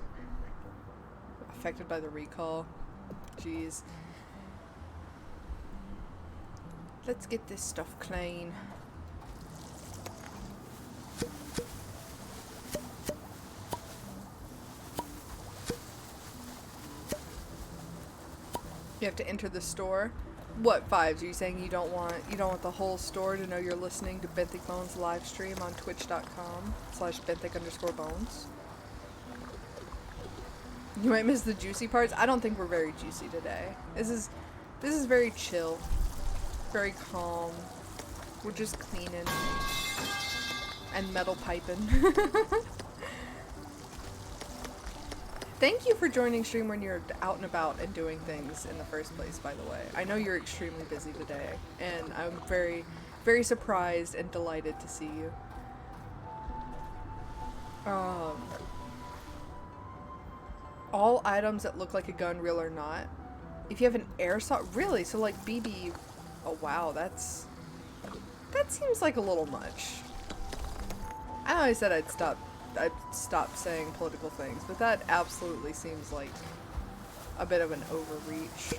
Affected by the recall. Jeez. Let's get this stuff clean. You have to enter the store. What fives? Are you saying you don't want the whole store to know you're listening to Benthic Bones live stream on twitch.com/Benthic_bones? You might miss the juicy parts. I don't think we're very juicy today. This is very chill, very calm. We're just cleaning and metal piping. Thank you for joining stream when you're out and about and doing things in the first place, by the way. I know you're extremely busy today, and I'm very, very surprised and delighted to see you. All items that look like a gun, real or not. If you have an airsoft, really? So like BB, oh wow, that seems like a little much. I know I said I'd stop saying political things, but that absolutely seems like a bit of an overreach.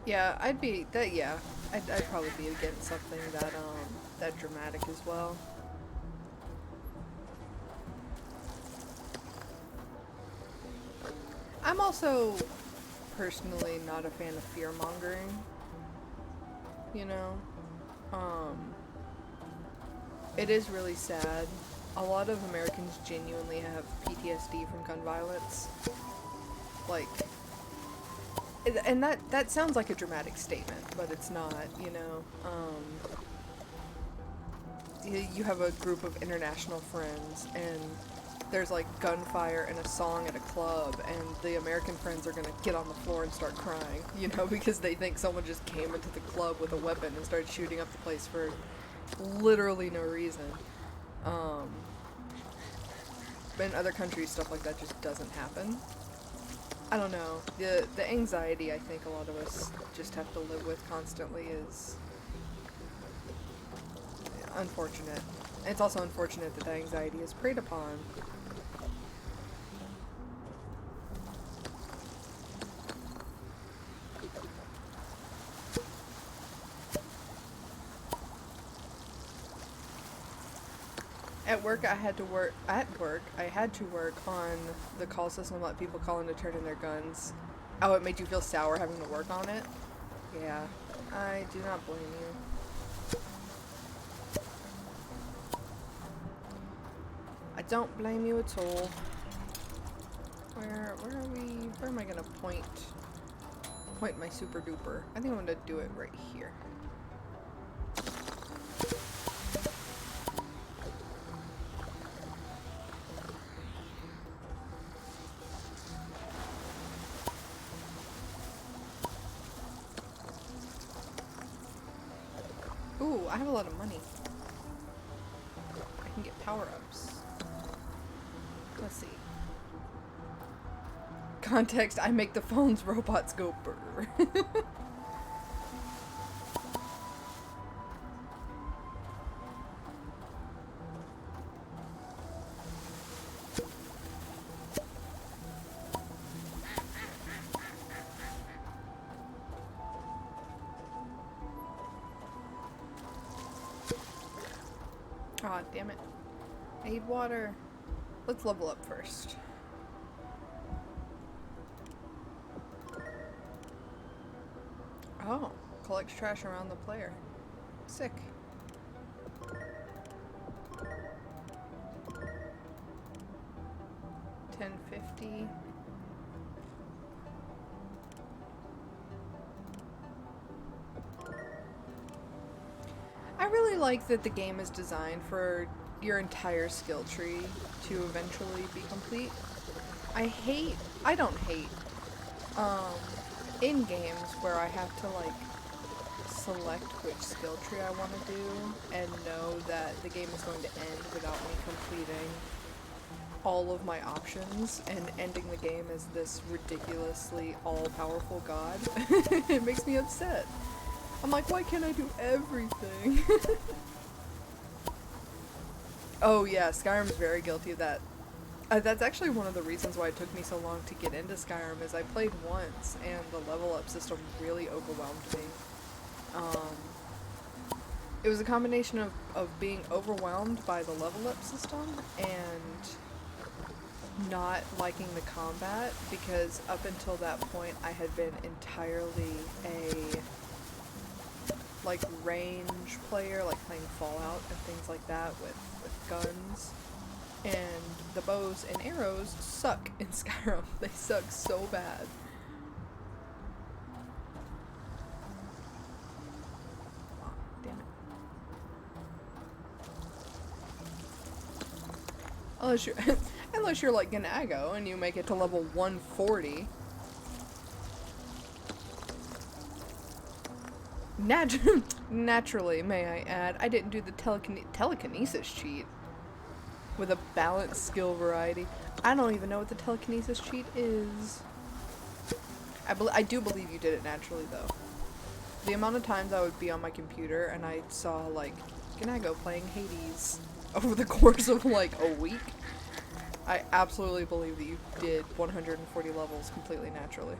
Yeah, I'd probably be against something that dramatic as well. I'm also personally not a fan of fear mongering. You know? It is really sad. A lot of Americans genuinely have PTSD from gun violence. Like, and that sounds like a dramatic statement, but it's not, you know. You have a group of international friends, and there's like gunfire and a song at a club, and the American friends are gonna get on the floor and start crying, you know, because they think someone just came into the club with a weapon and started shooting up the place for literally no reason. But in other countries, stuff like that just doesn't happen. I don't know. The anxiety I think a lot of us just have to live with constantly is unfortunate. It's also unfortunate that anxiety is preyed upon At work, I had to work. At work, I had to work on the call system. Let people call in to turn in their guns. Oh, it made you feel sour having to work on it. Yeah, I do not blame you. I don't blame you at all. Where are we? Where am I gonna point my super duper? I think I'm gonna do it right here. Ooh, I have a lot of money. I can get power-ups. Let's see. Context, I make the phone's robots go brr. Aw, damn it. I need water. Let's level up first. Oh, collects trash around the player. Sick. $10.50. I really like that the game is designed for your entire skill tree to eventually be complete. I don't hate, in games where I have to, like, select which skill tree I want to do and know that the game is going to end without me completing all of my options and ending the game as this ridiculously all-powerful god. It makes me upset. I'm like, why can't I do everything? Oh yeah, Skyrim's very guilty of that. That's actually one of the reasons why it took me so long to get into Skyrim, is I played once and the level up system really overwhelmed me. It was a combination of being overwhelmed by the level up system and not liking the combat, because up until that point I had been entirely a like range player, like playing Fallout and things like that with guns. And the bows and arrows suck in Skyrim. They suck so bad. Oh, damn it. Unless you're like Ganago and you make it to level 140. Naturally, may I add, I didn't do the telekinesis cheat with a balanced skill variety. I don't even know what the telekinesis cheat is. I do believe you did it naturally, though. The amount of times I would be on my computer and I saw, like, Ganago playing Hades over the course of, like, a week, I absolutely believe that you did 140 levels completely naturally.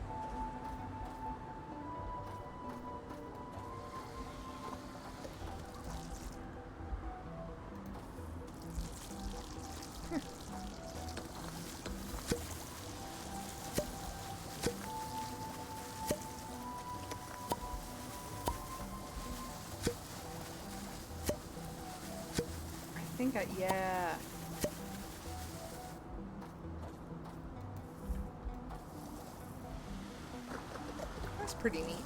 Yeah. That's pretty neat.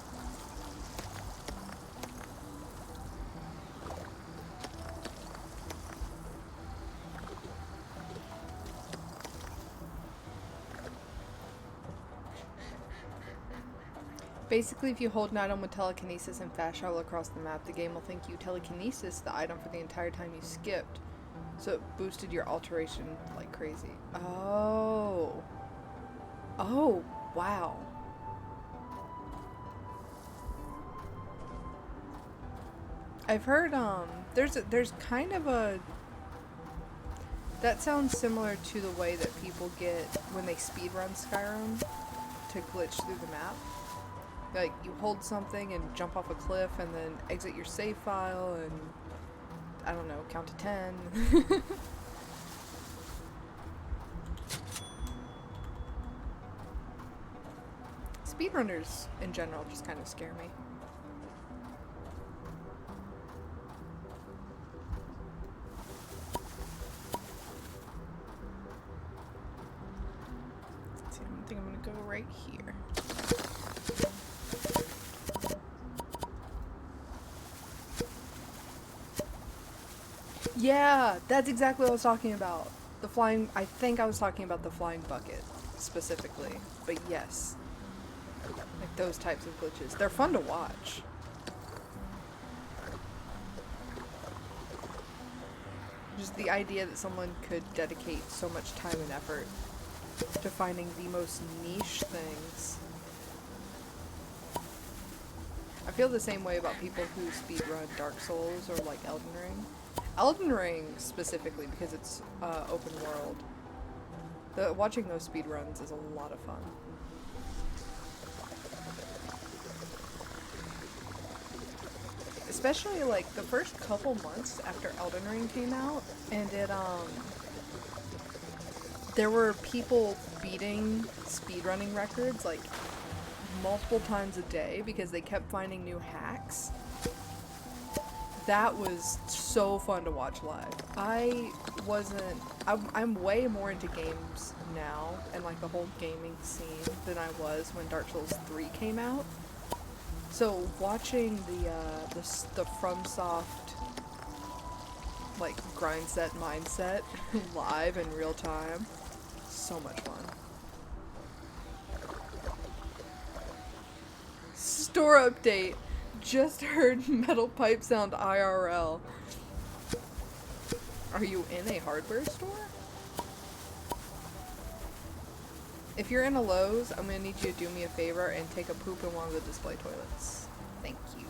Basically, if you hold an item with telekinesis and fast travel across the map, the game will think you telekinesis the item for the entire time you skipped. So it boosted your alteration like crazy. Oh. Oh, wow. I've heard, there's kind of a... That sounds similar to the way that people get when they speedrun Skyrim to glitch through the map. Like, you hold something and jump off a cliff and then exit your save file and, I don't know, count to 10. Speedrunners in general just kind of scare me. Let's see, I think I'm gonna go right here. Yeah, that's exactly what I was talking about. The flying, I think I was talking about the flying bucket specifically, but yes. Like those types of glitches. They're fun to watch. Just the idea that someone could dedicate so much time and effort to finding the most niche things. I feel the same way about people who speedrun Dark Souls or like Elden Ring. Elden Ring specifically because it's open world. Watching those speedruns is a lot of fun. Especially like the first couple months after Elden Ring came out, and there were people beating speedrunning records like multiple times a day because they kept finding new hacks. That was so fun to watch live. I'm way more into games now and like the whole gaming scene than I was when Dark Souls 3 came out. So watching the FromSoft like grind set mindset live in real time, so much fun. Store update. Just heard metal pipe sound IRL. Are you in a hardware store? If you're in a Lowe's, I'm gonna need you to do me a favor and take a poop in one of the display toilets. Thank you.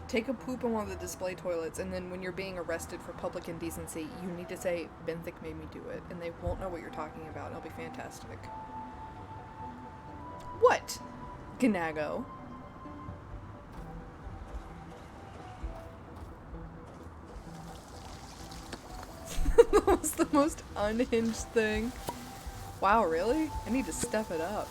Take a poop in one of the display toilets, and then when you're being arrested for public indecency, you need to say, Benthic made me do it, and they won't know what you're talking about, and it'll be fantastic. What? Ganago? That was the most unhinged thing. Wow, really? I need to step it up.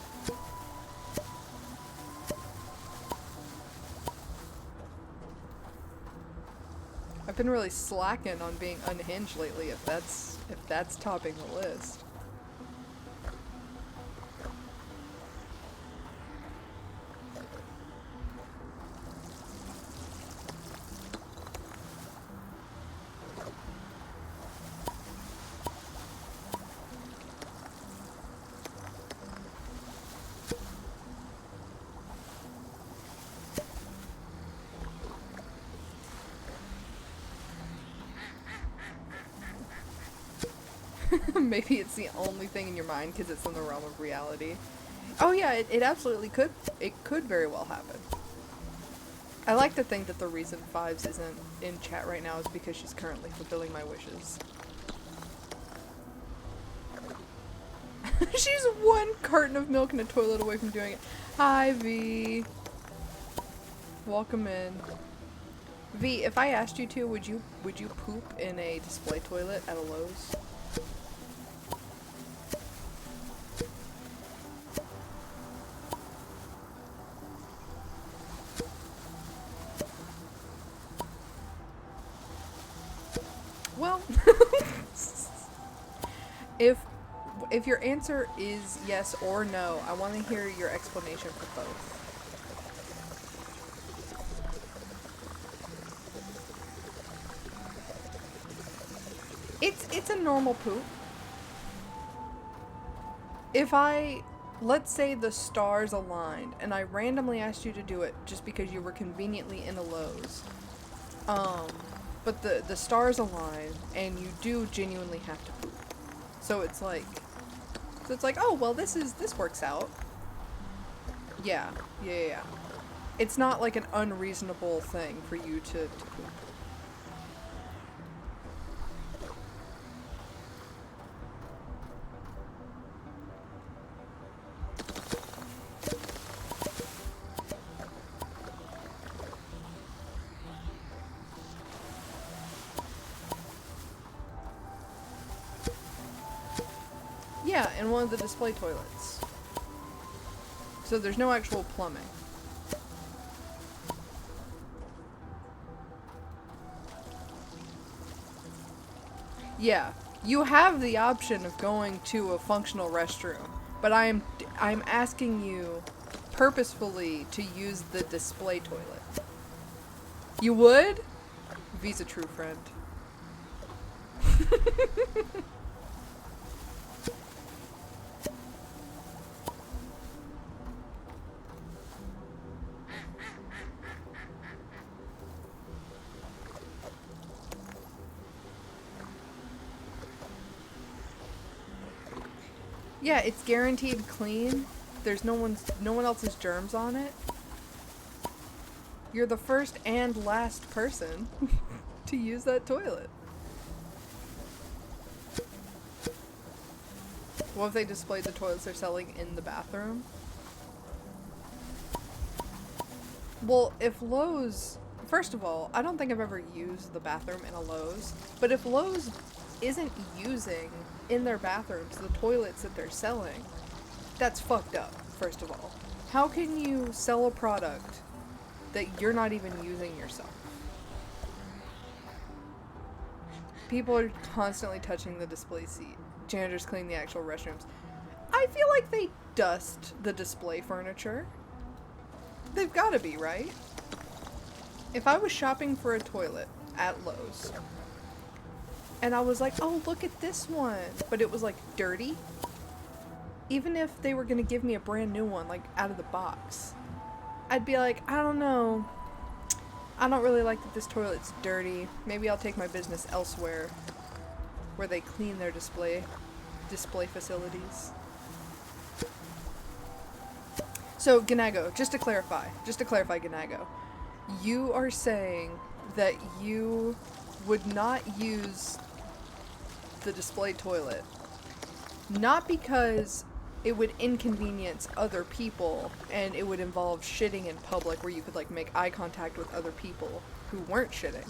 I've been really slacking on being unhinged lately, if that's topping the list. Maybe it's the only thing in your mind because it's in the realm of reality. Oh yeah, it absolutely could. It could very well happen. I like to think that the reason Fives isn't in chat right now is because she's currently fulfilling my wishes. She's one carton of milk in a toilet away from doing it. Hi, V. Welcome in. V, if I asked you to, would you poop in a display toilet at a Lowe's? Well, if your answer is yes or no, I want to hear your explanation for both. It's a normal poop. If let's say the stars aligned and I randomly asked you to do it just because you were conveniently in a Lowe's, but the stars align and you do genuinely have to poop. So it's like, oh, well, this works out. Yeah. It's not like an unreasonable thing for you to poop. Yeah, in one of the display toilets. So there's no actual plumbing. Yeah, you have the option of going to a functional restroom, but I'm asking you purposefully to use the display toilet. You would? V's a true friend. Yeah, it's guaranteed clean. There's no one else's germs on it. You're the first and last person to use that toilet. What if they displayed the toilets they're selling in the bathroom? Well, if Lowe's... First of all, I don't think I've ever used the bathroom in a Lowe's, but if Lowe's isn't using in their bathrooms the toilets that they're selling, that's fucked up, first of all. How can you sell a product that you're not even using yourself? People are constantly touching the display seat. Janitors clean the actual restrooms. I feel like they dust the display furniture. They've gotta be, right? If I was shopping for a toilet at Lowe's, and I was like, oh, look at this one, but it was like dirty, even if they were gonna give me a brand new one, like out of the box, I'd be like, I don't know, I don't really like that this toilet's dirty. Maybe I'll take my business elsewhere where they clean their display facilities. So, Ganago, just to clarify, Ganago, you are saying that you would not use the display toilet, not because it would inconvenience other people and it would involve shitting in public where you could like make eye contact with other people who weren't shitting.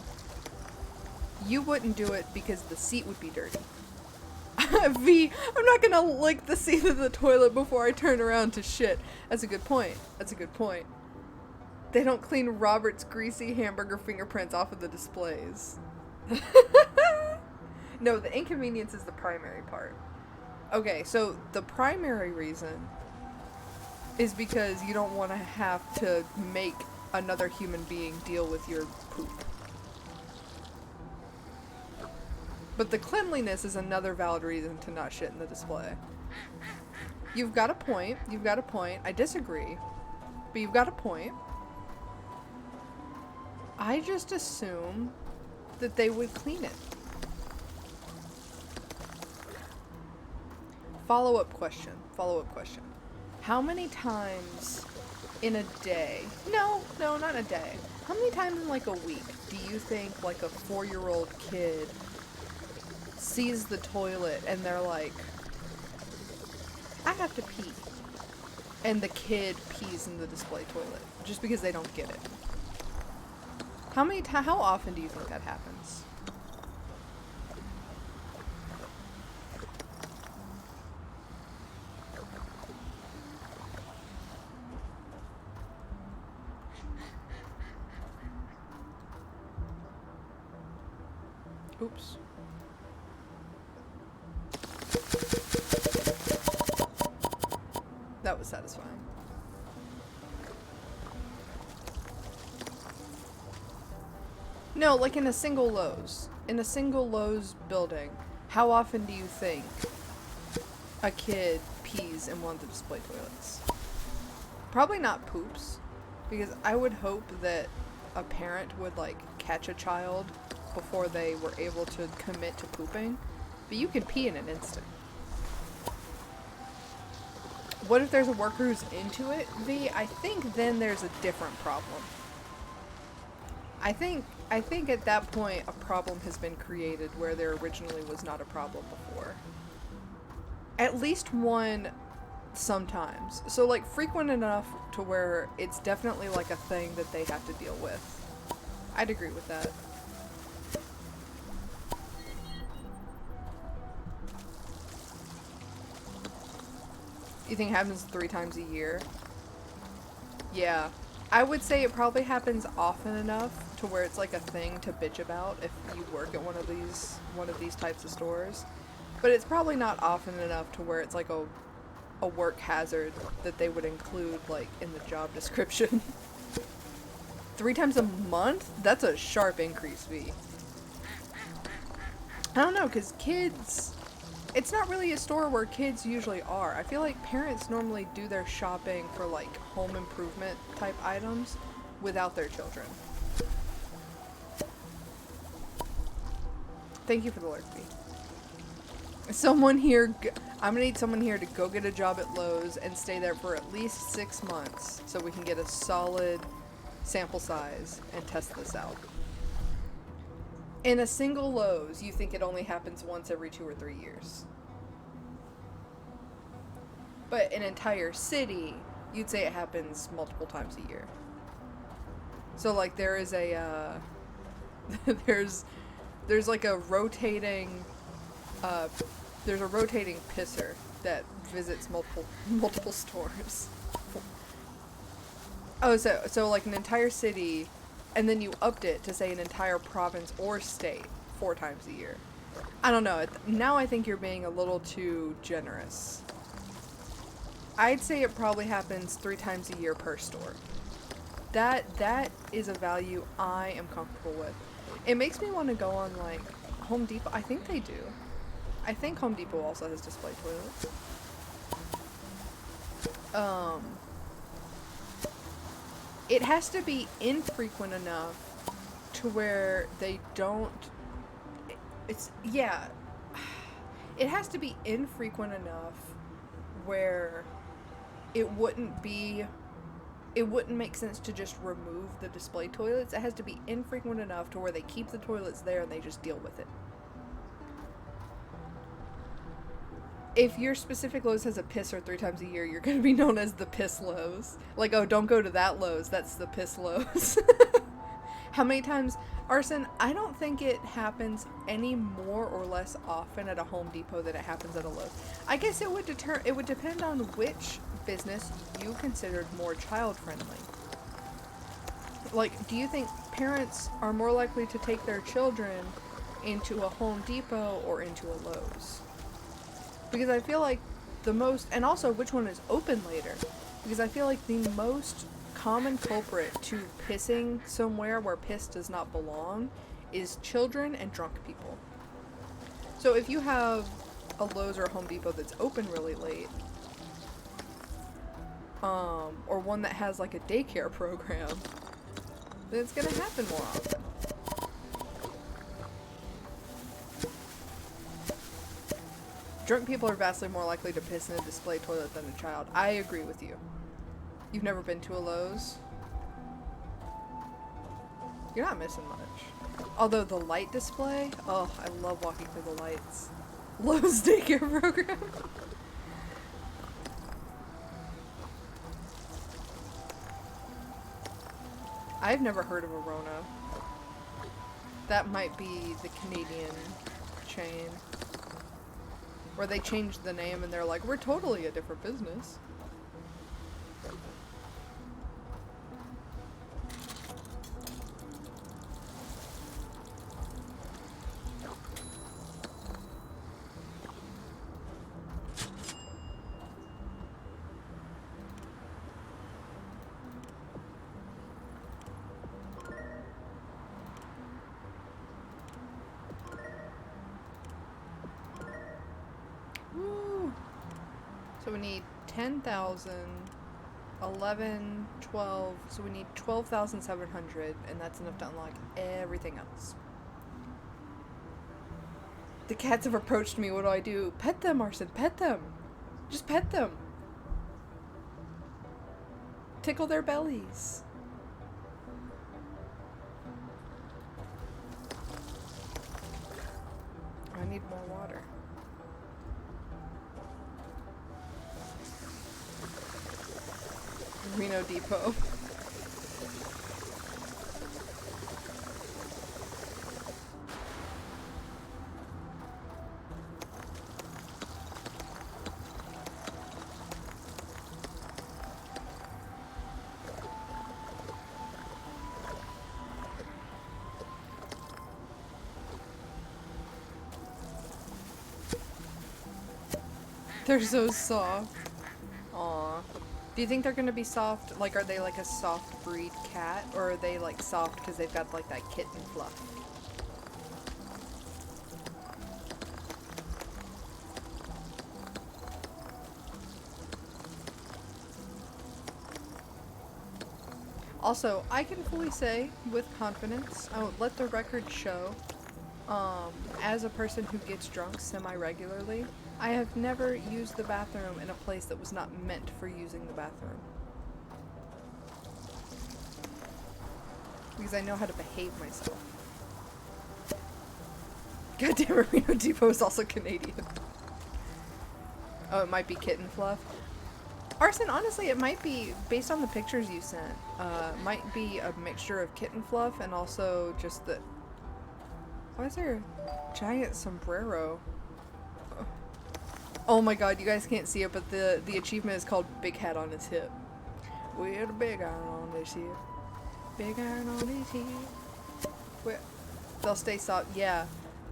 You wouldn't do it because the seat would be dirty. V, I'm not gonna lick the seat of the toilet before I turn around to shit. That's a good point. They don't clean Robert's greasy hamburger fingerprints off of the displays. No, the inconvenience is the primary part. Okay, so the primary reason is because you don't want to have to make another human being deal with your poop. But the cleanliness is another valid reason to not shit in the display. You've got a point. I disagree. But you've got a point. I just assume that they would clean it. Follow-up question. How many times in a day? No, not in a day. How many times in like a week do you think like a 4-year-old kid sees the toilet and they're like, I have to pee, and the kid pees in the display toilet just because they don't get it? How often do you think that happens? Oops. That was satisfying. No, like in a single Lowe's. In a single Lowe's building, how often do you think a kid pees in one of the display toilets? Probably not poops, because I would hope that a parent would like catch a child before they were able to commit to pooping, but you can pee in an instant. What if there's a worker who's into it, V? I think then there's a different problem. I think at that point a problem has been created where there originally was not a problem before. At least one sometimes. So like frequent enough to where it's definitely like a thing that they have to deal with. I'd agree with that. You think it happens 3 times a year? Yeah. I would say it probably happens often enough to where it's like a thing to bitch about if you work at one of these types of stores. But it's probably not often enough to where it's like a work hazard that they would include like in the job description. 3 times a month? That's a sharp increase, V. I don't know, because kids... It's not really a store where kids usually are. I feel like parents normally do their shopping for, like, home improvement type items without their children. Thank you for the lurk, V. Someone here... I'm gonna need someone here to go get a job at Lowe's and stay there for at least 6 months so we can get a solid sample size and test this out. In a single Lowe's, you think it only happens once every 2 or 3 years. But an entire city, you'd say it happens multiple times a year. So like there is a there's like a rotating there's a rotating pisser that visits multiple stores. Oh, so like an entire city, and then you upped it to say an entire province or state 4 times a year. I don't know. Now I think you're being a little too generous. I'd say it probably happens 3 times a year per store. That is a value I am comfortable with. It makes me want to go on like Home Depot. I think they do. I think Home Depot also has display toilets. It has to be infrequent enough to where they don't... Yeah. It has to be infrequent enough where it wouldn't make sense to just remove the display toilets. It has to be infrequent enough to where they keep the toilets there and they just deal with it. If your specific Lowe's has a pisser 3 times a year, you're going to be known as the Piss Lowe's. Like, oh, don't go to that Lowe's. That's the Piss Lowe's. How many times? Arson, I don't think it happens any more or less often at a Home Depot than it happens at a Lowe's. I guess it would depend on which business you considered more child-friendly. Like, do you think parents are more likely to take their children into a Home Depot or into a Lowe's? Because I feel like the most, and also which one is open later, because I feel like the most common culprit to pissing somewhere where piss does not belong is children and drunk people. So if you have a Lowe's or a Home Depot that's open really late, or one that has like a daycare program, then it's gonna happen more often. Drunk people are vastly more likely to piss in a display toilet than a child. I agree with you. You've never been to a Lowe's? You're not missing much. Although the light display, oh, I love walking through the lights. Lowe's daycare program. I've never heard of a Rona. That might be the Canadian chain. Where they changed the name and they're like, we're totally a different business. So we need 10,000, 11, 12, so we need 12,700, and that's enough to unlock everything else. The cats have approached me, what do I do? Pet them, Arson, pet them! Just pet them! Tickle their bellies. I need more water. Reno Depot. They're so soft. Aw. Do you think they're gonna be soft? Like, are they like a soft breed cat? Or are they like soft because they've got like that kitten fluff? Also, I can fully say with confidence, let the record show, as a person who gets drunk semi-regularly, I have never used the bathroom in a place that was not meant for using the bathroom. Because I know how to behave myself. Goddamn, Reno Depot is also Canadian. Oh, it might be kitten fluff. Arson, honestly, it might be, based on the pictures you sent, might be a mixture of kitten fluff and also just the... Why is there a giant sombrero? Oh my god, you guys can't see it, but the achievement is called Big Hat on His Hip. With a big iron on his hip. Big iron on his hip. Where they'll stay soft. Yeah.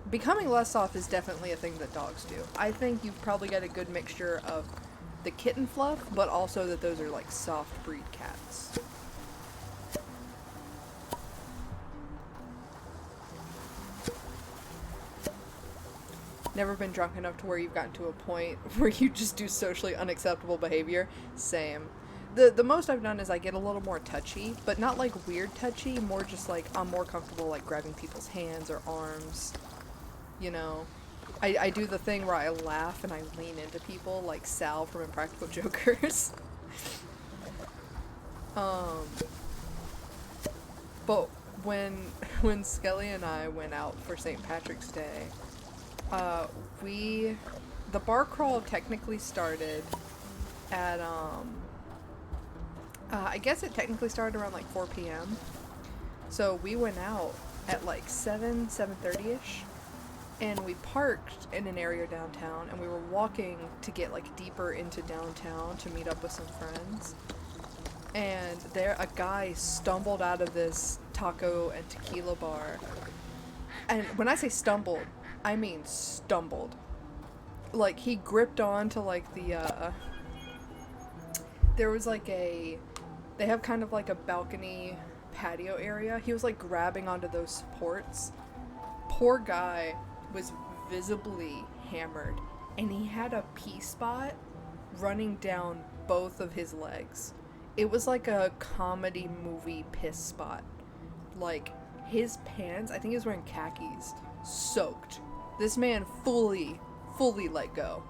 Becoming less soft is definitely a thing that dogs do. I think you've probably got a good mixture of the kitten fluff, but also that those are like soft breed cats. Never been drunk enough to where you've gotten to a point where you just do socially unacceptable behavior. Same. The most I've done is I get a little more touchy, but not like weird touchy, more just like I'm more comfortable like grabbing people's hands or arms, you know. I do the thing where I laugh and I lean into people like Sal from Impractical Jokers. But when Skelly and I went out for St. Patrick's Day, the bar crawl technically started at, I guess it technically started around like 4 p.m. So we went out at like 7:30ish, and we parked in an area downtown, and we were walking to get like deeper into downtown to meet up with some friends. And there, a guy stumbled out of this taco and tequila bar. And when I say stumbled, I mean stumbled. Like, he gripped on to like the, there was like they have kind of like a balcony patio area. He was like grabbing onto those supports. Poor guy was visibly hammered, and he had a pee spot running down both of his legs. It was like a comedy movie piss spot. Like, his pants, I think he was wearing khakis, soaked. This man fully let go.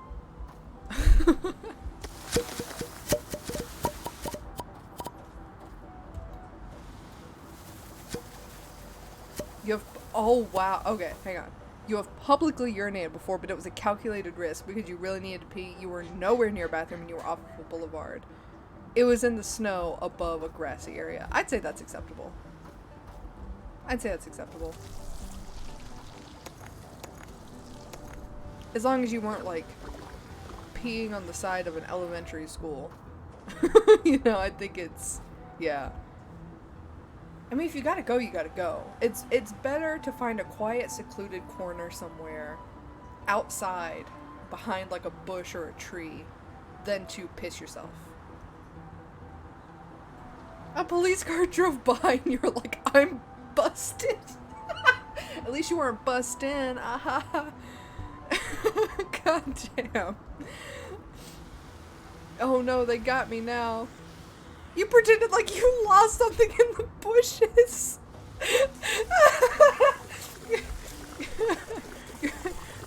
You have, oh wow, okay, hang on. You have publicly urinated before, but it was a calculated risk because you really needed to pee. You were nowhere near a bathroom and you were off of a boulevard. It was in the snow above a grassy area. I'd say that's acceptable. As long as you weren't, like, peeing on the side of an elementary school. You know, I think it's, yeah. I mean, if you gotta go, you gotta go. It's better to find a quiet, secluded corner somewhere outside, behind, like, a bush or a tree, than to piss yourself. A police car drove by and you're like, I'm busted. At least you weren't busted. Aha. God damn. Oh no, they got me now. You pretended like you lost something in the bushes.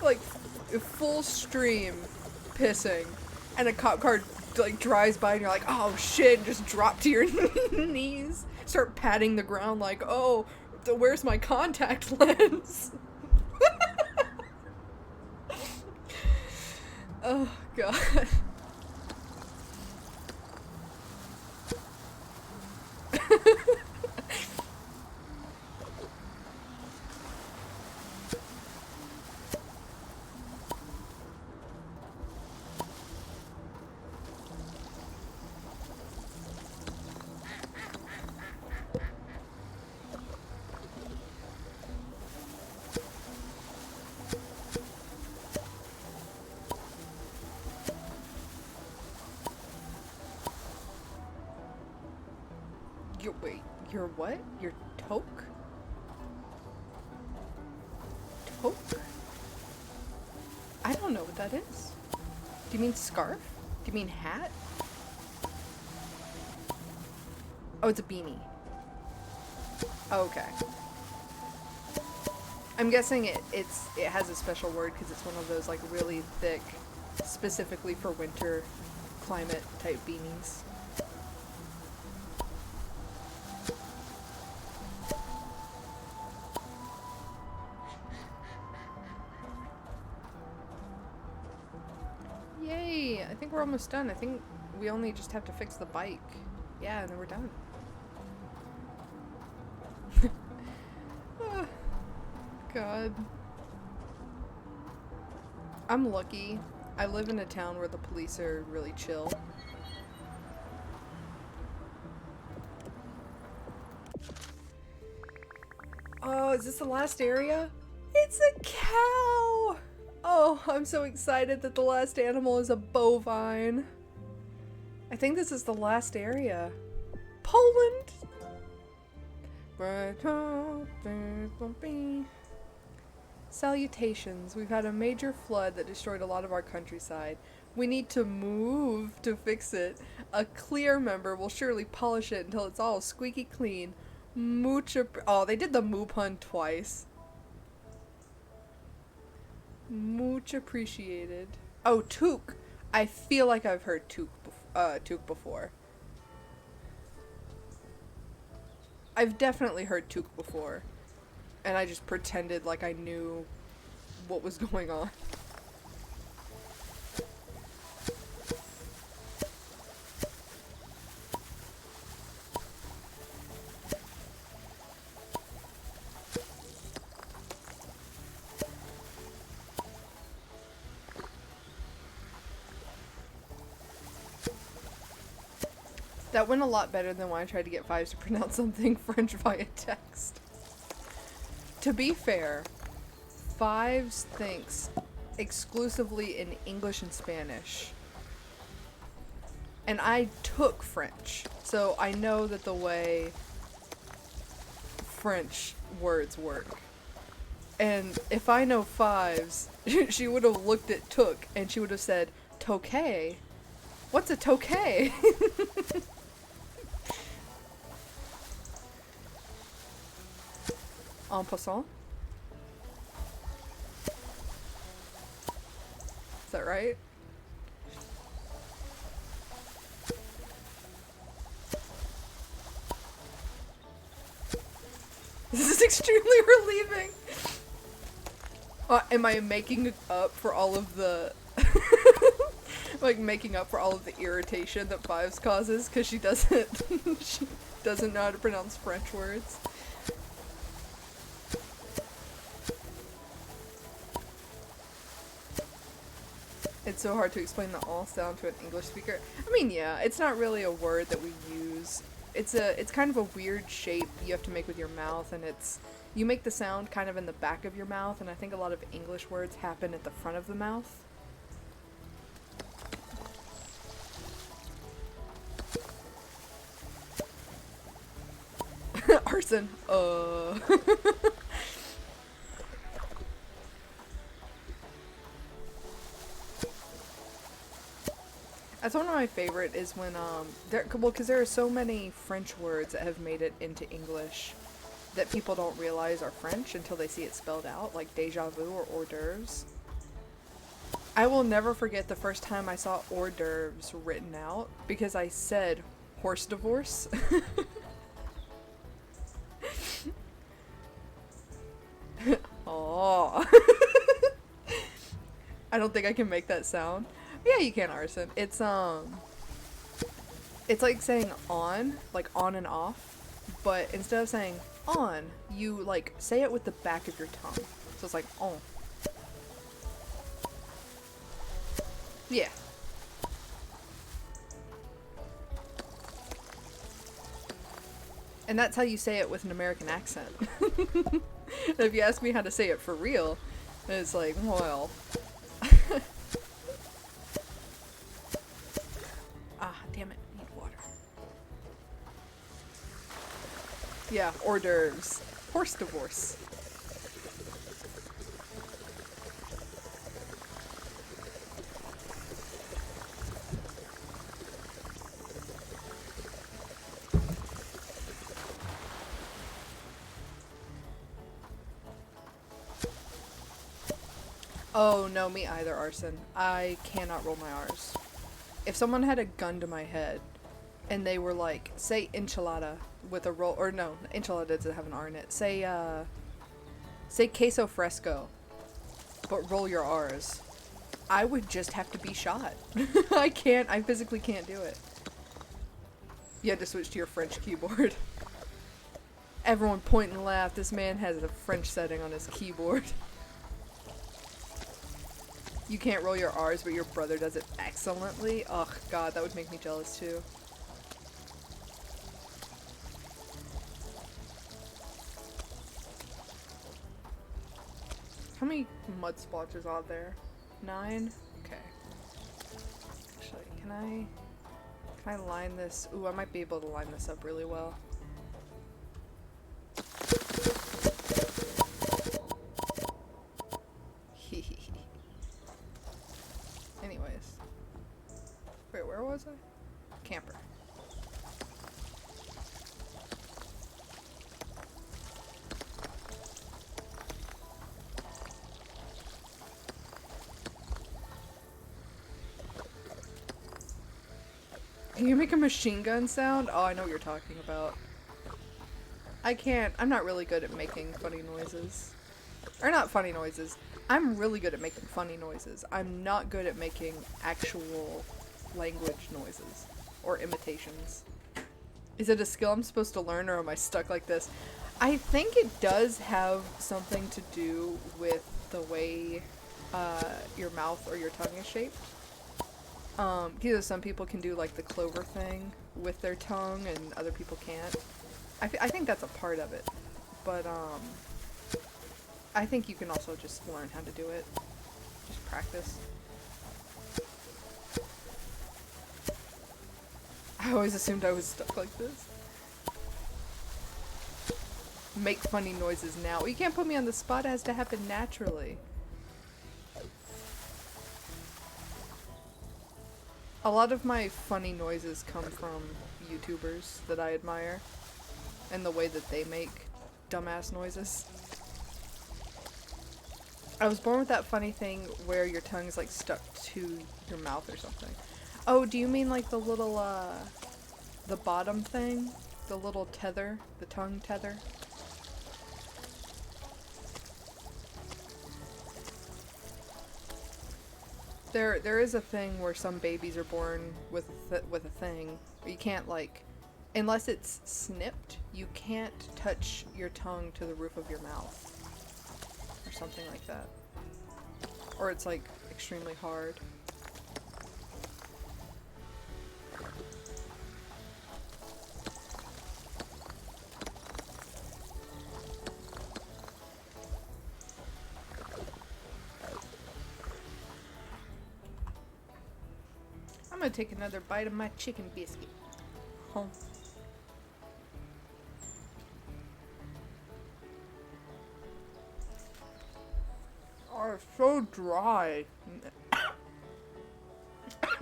Like, full stream pissing, and a cop car like drives by and you're like, oh shit, and just drop to your knees, start patting the ground like, oh, where's my contact lens? Oh god. Wait, you're what? You're toque? Toque? I don't know what that is. Do you mean scarf? Do you mean hat? Oh, it's a beanie. Oh, okay. I'm guessing it has a special word because it's one of those like really thick, specifically for winter climate type beanies. Yay! I think we're almost done. I think we only just have to fix the bike. Yeah, and then we're done. Oh, God. I'm lucky. I live in a town where the police are really chill. Oh, is this the last area? It's a cow! Oh, I'm so excited that the last animal is a bovine. I think this is the last area. Poland! Salutations. We've had a major flood that destroyed a lot of our countryside. We need to move to fix it. A clear member will surely polish it until it's all squeaky clean. Oh, they did the moo pun twice. Much appreciated. Oh, toque. I feel like I've heard toque before. I've definitely heard toque before. And I just pretended like I knew what was going on. That went a lot better than when I tried to get Fives to pronounce something French via text. To be fair, Fives thinks exclusively in English and Spanish. And I took French, so I know that the way French words work. And if I know Fives, she would have looked at took and she would have said, "Tokay? What's a tokay?" En passant. Is that right? This is extremely relieving. Am I making up for all of the like making up for all of the irritation that Fives causes because she doesn't she doesn't know how to pronounce French words? It's so hard to explain the all sound to an English speaker. I mean, yeah, it's not really a word that we use. It's kind of a weird shape you have to make with your mouth, and you make the sound kind of in the back of your mouth, and I think a lot of English words happen at the front of the mouth. Arson. That's one of my favorite is when, because there are so many French words that have made it into English that people don't realize are French until they see it spelled out, like déjà vu or hors d'oeuvres. I will never forget the first time I saw hors d'oeuvres written out because I said horse divorce. Aww. I don't think I can make that sound. Yeah, you can, Arson. It's like saying on, like on and off, but instead of saying on, you like say it with the back of your tongue. So it's like on. Yeah. And that's how you say it with an American accent. If you ask me how to say it for real, it's like, well. Ah, damn it, I need water. Yeah, hors d'oeuvres. Horse divorce. Oh, no, me either, Arson. I cannot roll my R's. If someone had a gun to my head and they were like, say enchilada with a roll, or no, enchilada doesn't have an R in it. Say queso fresco, but roll your R's. I would just have to be shot. I physically can't do it. You had to switch to your French keyboard. Everyone point and laugh. This man has a French setting on his keyboard. You can't roll your R's, but your brother does it excellently. Ugh, God, that would make me jealous too. How many mud splotches are there? 9? Okay. Actually, can I line this? Ooh, I might be able to line this up really well. Anyways. Wait, where was I? Camper. Can you make a machine gun sound? Oh, I know what you're talking about. I'm not really good at making funny noises. Or not funny noises. I'm really good at making funny noises. I'm not good at making actual language noises or imitations. Is it a skill I'm supposed to learn, or am I stuck like this? I think it does have something to do with the way your mouth or your tongue is shaped. Because some people can do like the clover thing with their tongue and other people can't. I think that's a part of it. But I think you can also just learn how to do it. Just practice. I always assumed I was stuck like this. Make funny noises now. You can't put me on the spot, it has to happen naturally. A lot of my funny noises come from YouTubers that I admire, and the way that they make dumbass noises. I was born with that funny thing where your tongue's like stuck to your mouth or something. Oh, do you mean like the little, the bottom thing? The little tether? The tongue tether? There is a thing where some babies are born with a thing. You can't, like, unless it's snipped, you can't touch your tongue to the roof of your mouth. Or something like that. Or it's, like, extremely hard. I'm gonna take another bite of my chicken biscuit. Oh. Oh, it's so dry.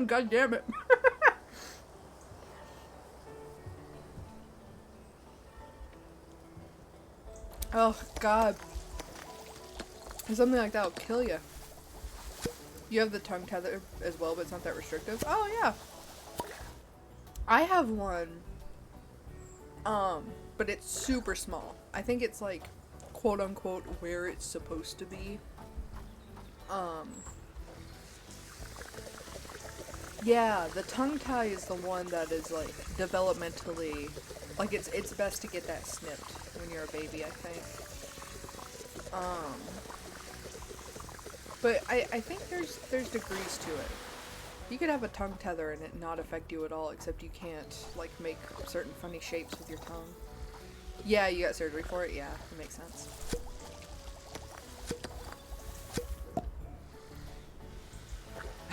God damn it. Oh, God. Something like that will kill you. You have the tongue tether as well, but it's not that restrictive. Oh, yeah. I have one. But it's super small. I think it's like, quote unquote, where it's supposed to be. Yeah, the tongue tie is the one that is like developmentally, like it's best to get that snipped when you're a baby, I think. But I think there's degrees to it. You could have a tongue tether and it not affect you at all, except you can't, like, make certain funny shapes with your tongue. Yeah, you got surgery for it? Yeah, it makes sense.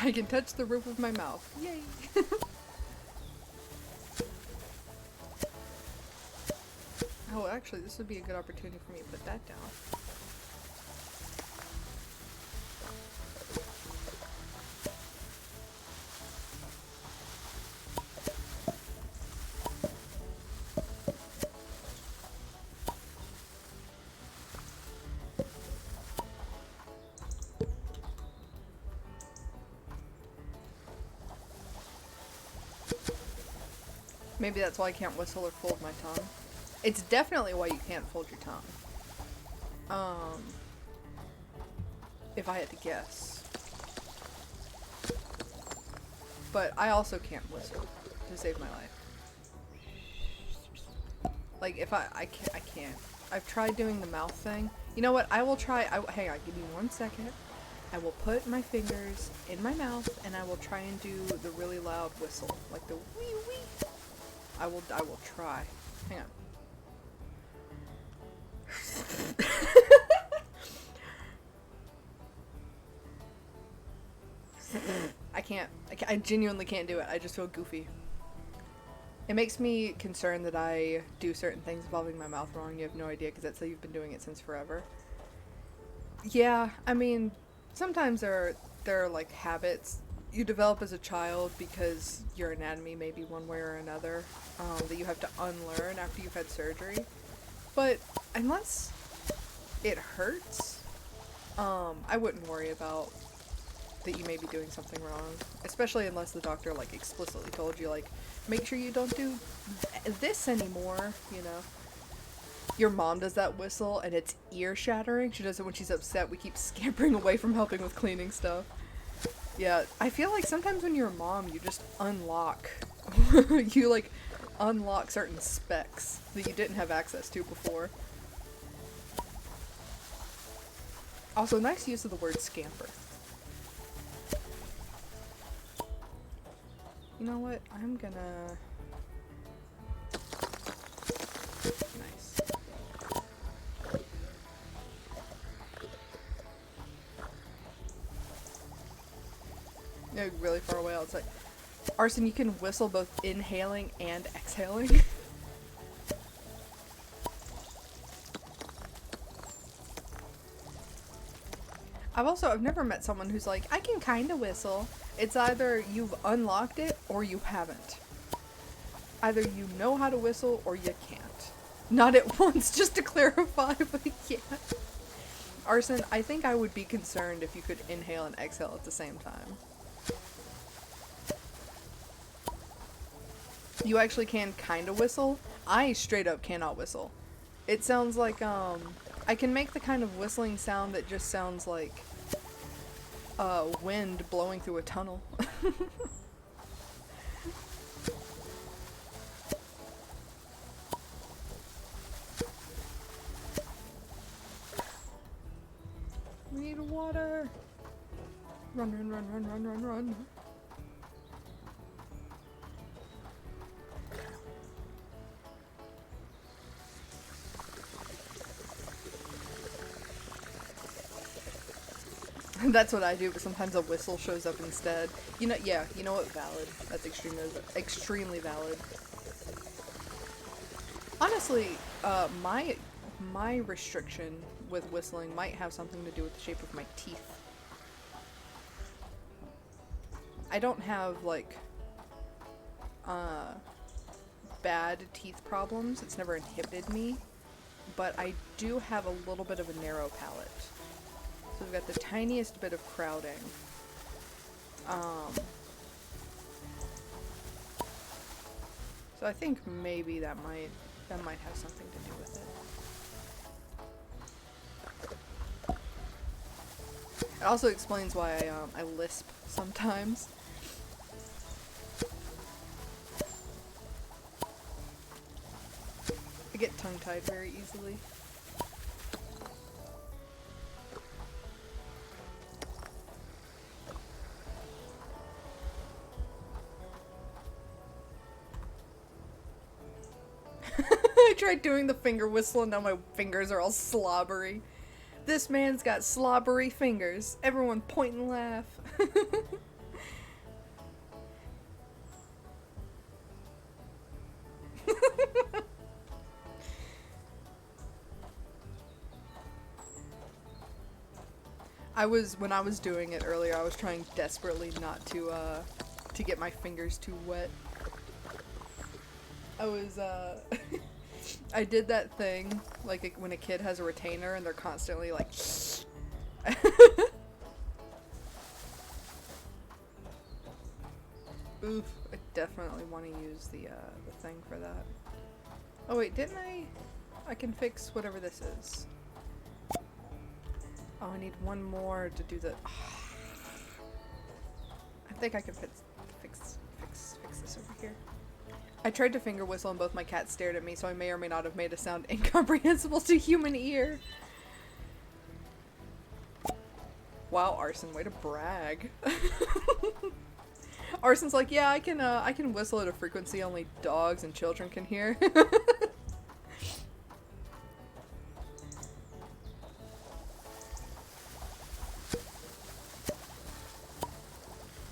I can touch the roof of my mouth. Yay! Oh, actually, this would be a good opportunity for me to put that down. Maybe that's why I can't whistle or fold my tongue. It's definitely why you can't fold your tongue. If I had to guess. But I also can't whistle to save my life. Like, if I can't. I've tried doing the mouth thing. You know what? I will try. Hang on, give me 1 second. I will put my fingers in my mouth and I will try and do the really loud whistle. Like the wee wee. I will try. Hang on. I genuinely can't do it. I just feel goofy. It makes me concerned that I do certain things involving my mouth wrong. You have no idea because that's how you've been doing it since forever. Yeah, I mean, sometimes there are like habits you develop as a child because your anatomy may be one way or another that you have to unlearn after you've had surgery. But unless it hurts, I wouldn't worry about that you may be doing something wrong, especially unless the doctor like explicitly told you like make sure you don't do this anymore, you know. Your mom does that whistle and it's ear shattering. She does it when she's upset. We keep scampering away from helping with cleaning stuff. Yeah, I feel like sometimes when you're a mom you just unlock you like unlock certain specs that you didn't have access to before. Also, nice use of the word scamper. You know what? I'm gonna... Nice. Yeah, really far away outside. Arson, you can whistle both inhaling and exhaling. I've never met someone who's like, I can kinda whistle. It's either you've unlocked it or you haven't. Either you know how to whistle or you can't. Not at once, just to clarify, but yeah. Arson, I think I would be concerned if you could inhale and exhale at the same time. You actually can kinda whistle. I straight up cannot whistle. It sounds like, I can make the kind of whistling sound that just sounds like wind blowing through a tunnel. We need water. Run, run, run, run, run, run, run. That's what I do, but sometimes a whistle shows up instead. You know, yeah, you know what? Valid. That's extremely valid. Honestly, my restriction with whistling might have something to do with the shape of my teeth. I don't have, like, bad teeth problems. It's never inhibited me. But I do have a little bit of a narrow palate. So we've got the tiniest bit of crowding. So I think maybe that might have something to do with it. It also explains why I lisp sometimes. I get tongue-tied very easily. I tried doing the finger whistle and now my fingers are all slobbery. This man's got slobbery fingers. Everyone point and laugh. When I was doing it earlier, I was trying desperately not to get my fingers too wet. I was, I did that thing, like when a kid has a retainer and they're constantly like, oof, I definitely want to use the thing for that. Oh wait, didn't I? I can fix whatever this is. Oh, I need one more to do the... I think I can fix this over here. I tried to finger whistle and both my cats stared at me, so I may or may not have made a sound incomprehensible to human ear. Wow, Arson, way to brag. Arson's like, yeah, I can whistle at a frequency only dogs and children can hear.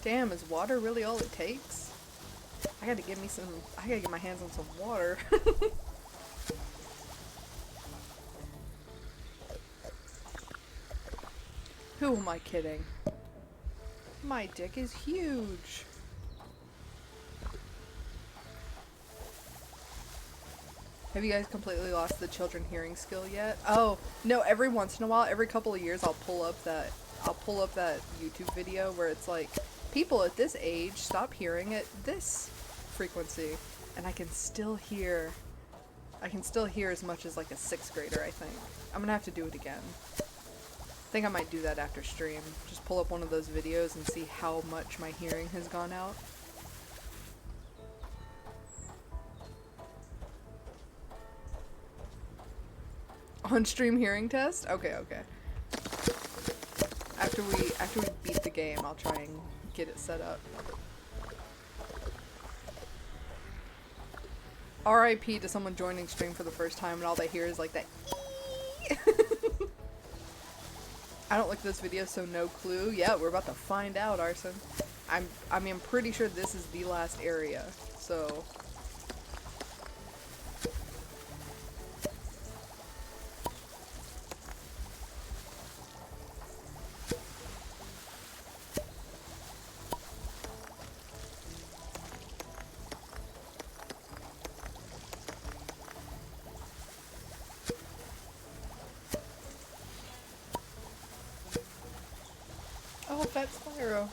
Damn, is water really all it takes? I gotta get my hands on some water. Who am I kidding? My dick is huge. Have you guys completely lost the children hearing skill yet? Oh, no, every once in a while, every couple of years I'll pull up that YouTube video where it's like, people at this age stop hearing at this frequency, and I can still hear as much as like a 6th grader, I think. I'm gonna have to do it again. I think I might do that after stream. Just pull up one of those videos and see how much my hearing has gone out. On stream hearing test? Okay, okay. After we beat the game, I'll try and get it set up. RIP to someone joining stream for the first time and all they hear is like that. I don't look at this video, so no clue. Yeah, we're about to find out, Arson. I'm pretty sure this is the last area, so. Oh, Fat Spyro.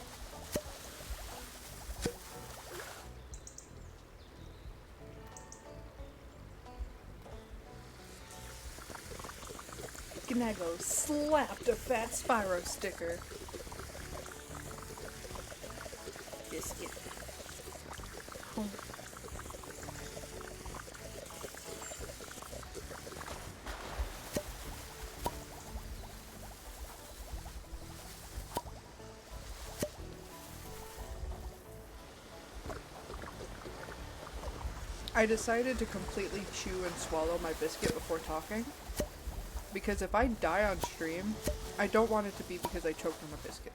Gnago slapped a Fat Spyro sticker. Biscuit. Oh. I decided to completely chew and swallow my biscuit before talking, because if I die on stream, I don't want it to be because I choked on a biscuit.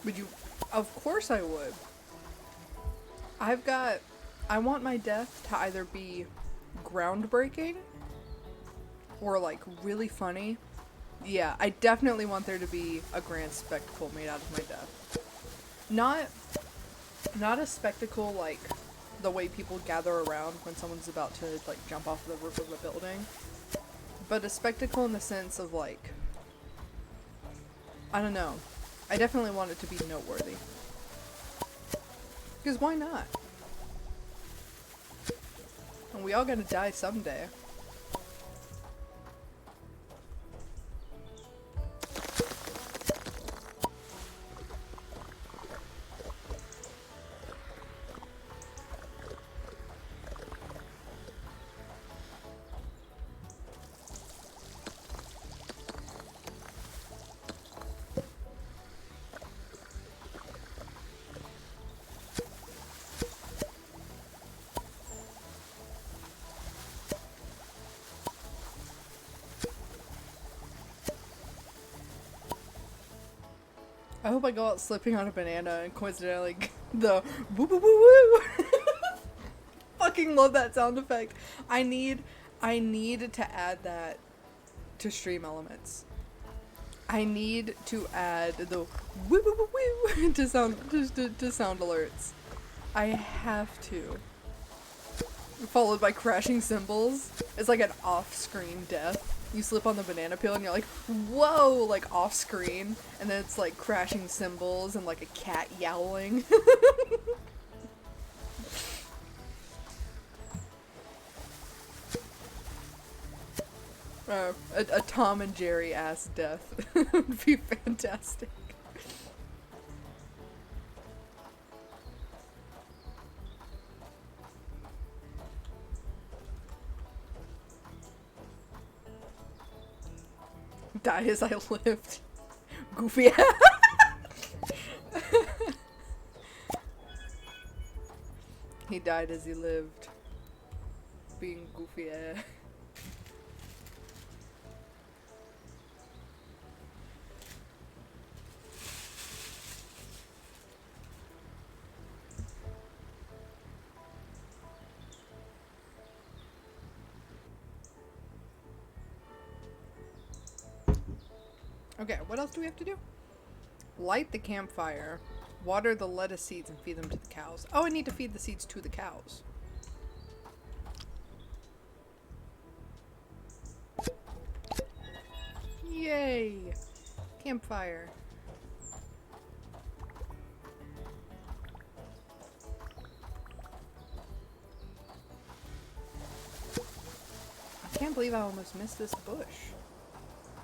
Would you? Of course I would. I want my death to either be groundbreaking or like really funny. Yeah, I definitely want there to be a grand spectacle made out of my death. Not a spectacle like the way people gather around when someone's about to like jump off the roof of a building, but a spectacle in the sense of like, I don't know. I definitely want it to be noteworthy. Because why not? And we all gotta die someday. I hope I go out slipping on a banana and coincidentally the woo woo woo woo. Fucking love that sound effect. I need to add that to stream elements. I need to add the woo woo woo woo to sound alerts. I have to. Followed by crashing cymbals. It's like an off-screen death. You slip on the banana peel and you're like, whoa, like off-screen. And then it's like crashing cymbals and like a cat yowling. A Tom and Jerry ass death would be fantastic. Die as I lived. Goofy. He died as he lived. Being goofy. Okay, what else do we have to do? Light the campfire, water the lettuce seeds and feed them to the cows. Oh, I need to feed the seeds to the cows. Yay! Campfire. I can't believe I almost missed this bush.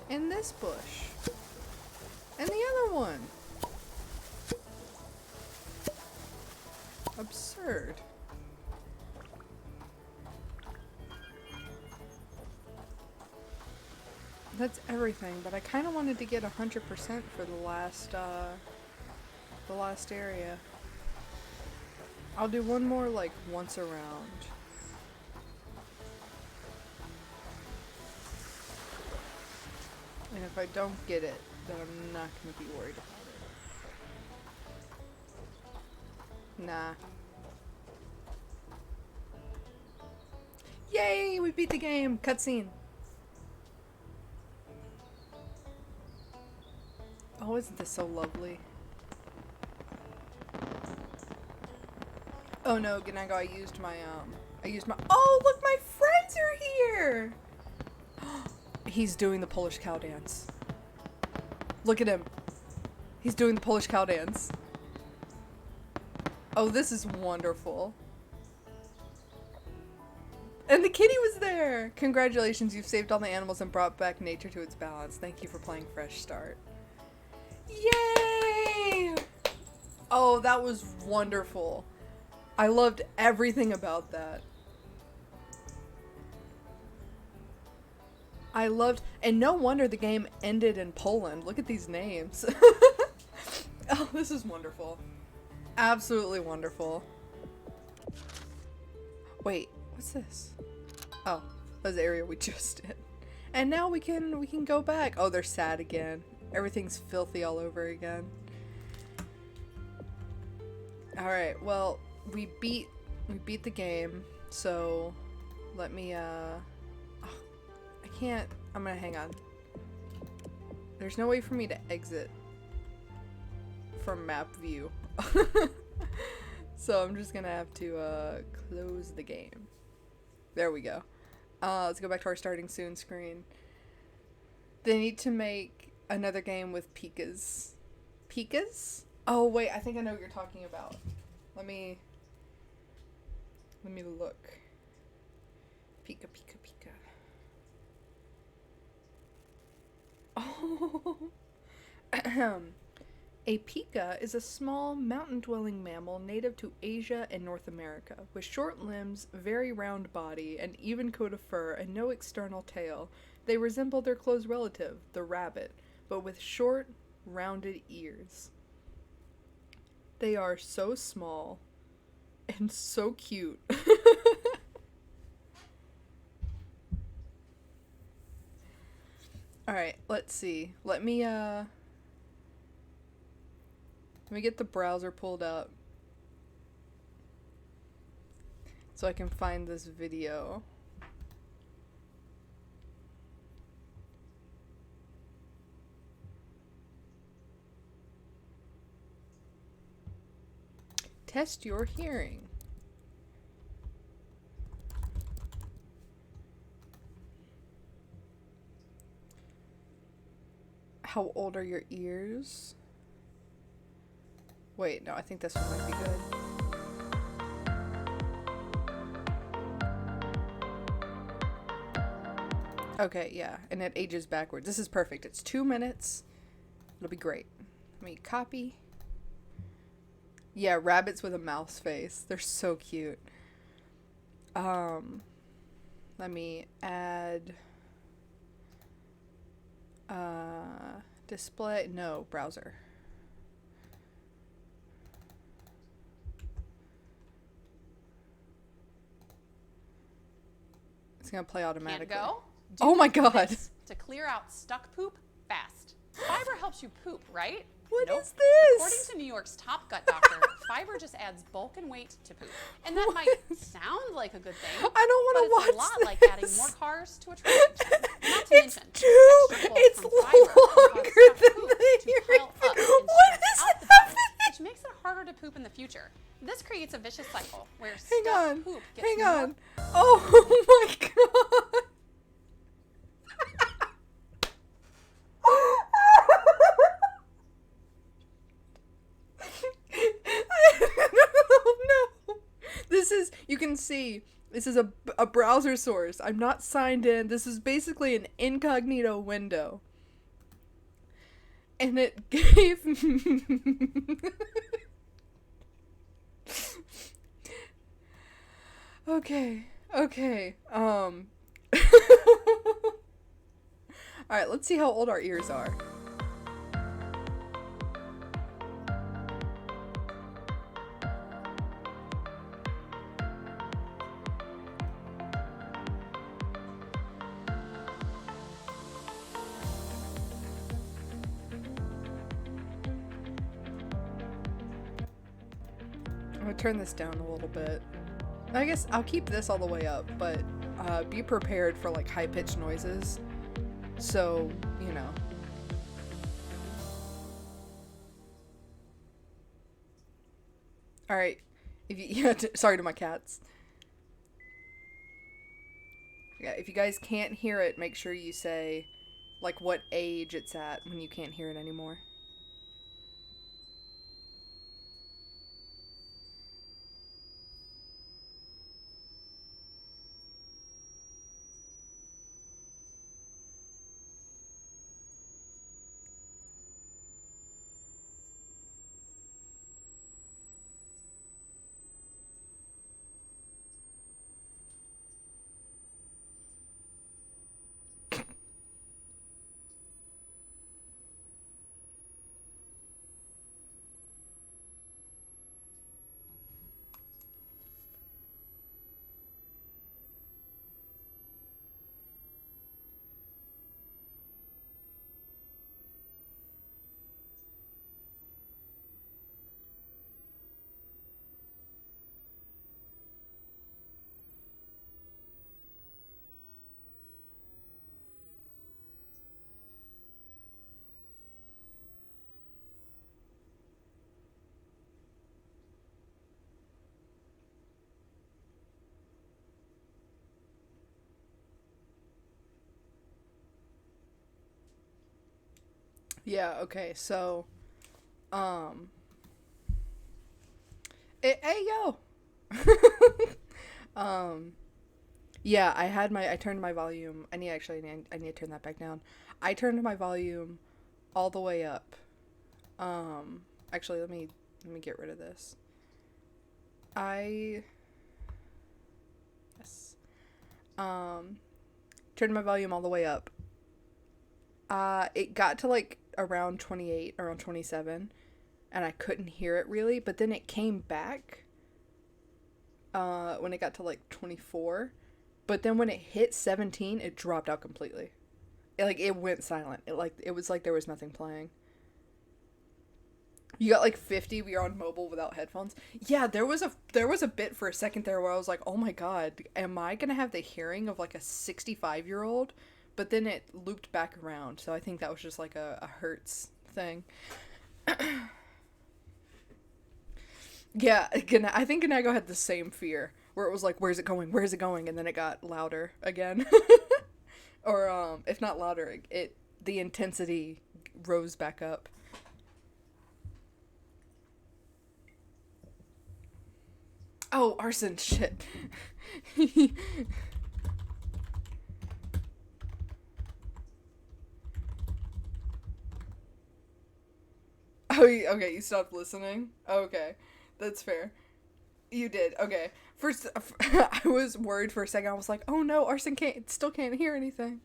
And this bush. And the other one. Absurd. That's everything, but I kind of wanted to get 100% for the last area. I'll do one more, like, once around. And if I don't get it, then I'm not going to be worried about it. Nah. Yay! We beat the game! Cutscene! Oh, isn't this so lovely? Oh no, Ganago, I used my, oh, look, my friends are here! He's doing the Polish cow dance. Look at him. He's doing the Polish cow dance. Oh, this is wonderful. And the kitty was there! Congratulations, you've saved all the animals and brought back nature to its balance. Thank you for playing Fresh Start. Yay! Oh, that was wonderful. I loved everything about that. I loved, and no wonder the game ended in Poland. Look at these names. Oh, this is wonderful. Absolutely wonderful. Wait, what's this? Oh, that's the area we just did. And now we can go back. Oh, they're sad again. Everything's filthy all over again. Alright, well, we beat the game, so let me, I can't, I'm gonna hang on. There's no way for me to exit from map view. So I'm just gonna have to, close the game. There we go. Let's go back to our starting soon screen. They need to make another game with Pikas. Pikas? Oh wait, I think I know what you're talking about. Let me look. Pika, Pika, Pika. Oh. A pika is a small mountain-dwelling mammal native to Asia and North America, with short limbs, very round body, an even coat of fur, and no external tail. They resemble their close relative, the rabbit, but with short, rounded ears. They are so small and so cute. Alright, let's see. Let me, Let me get the browser pulled up so I can find this video. Test your hearing. How old are your ears? Wait, no, I think this one might be good. Okay, yeah, and it ages backwards. This is perfect. It's 2 minutes. It'll be great. Let me copy. Yeah, rabbits with a mouse face. They're so cute. Let me add display. No, browser. It's gonna play automatically. Can't go? Oh my god. This to clear out stuck poop fast. Fiber helps you poop, right? What Nope. is this? According to New York's top gut doctor, fiber just adds bulk and weight to poop. And that might sound like a good thing. I don't want to watch But it's a lot this. like adding more cars to a traffic jam. Not to It's mention, too. extra bulk It's from fiber can longer cause than stuck poop the to hearing. pile up and What stress is out the body, happening? which makes it harder to poop in the future. This creates a vicious cycle where Hang stuck on. poop gets Hang more on. Oh my god. Oh no. This is, you can see, this is a browser source. I'm not signed in. This is basically an incognito window. And it gave Okay. Alright, let's see how old our ears are. I'm gonna turn this down a little bit. I guess I'll keep this all the way up, but be prepared for like high-pitched noises. So, you know. Alright. If you sorry to my cats. Yeah, if you guys can't hear it, make sure you say like what age it's at when you can't hear it anymore. Yeah, okay, so, hey, yo! Yeah, I turned my volume, I need to turn that back down. I turned my volume all the way up. Actually, let me get rid of this. Yes. Turned my volume all the way up. It got to like around 28, around 27, and I couldn't hear it really, but then it came back when it got to like 24, but then when it hit 17, it dropped out completely. It went silent. It was like there was nothing playing. You got like 50, but you're on mobile without headphones. Yeah, there was a bit for a second there where I was like, "Oh my god, am I going to have the hearing of like a 65-year-old?" But then it looped back around. So I think that was just like a hertz thing. Yeah, I think Ganago had the same fear where it was like, "Where's it going? Where's it going?" And then it got louder again. Or if not louder, it the intensity rose back up. Oh, arson shit. Oh, okay, you stopped listening? Okay, that's fair. You did, okay. First, I was worried for a second. I was like, oh no, Arson still can't hear anything.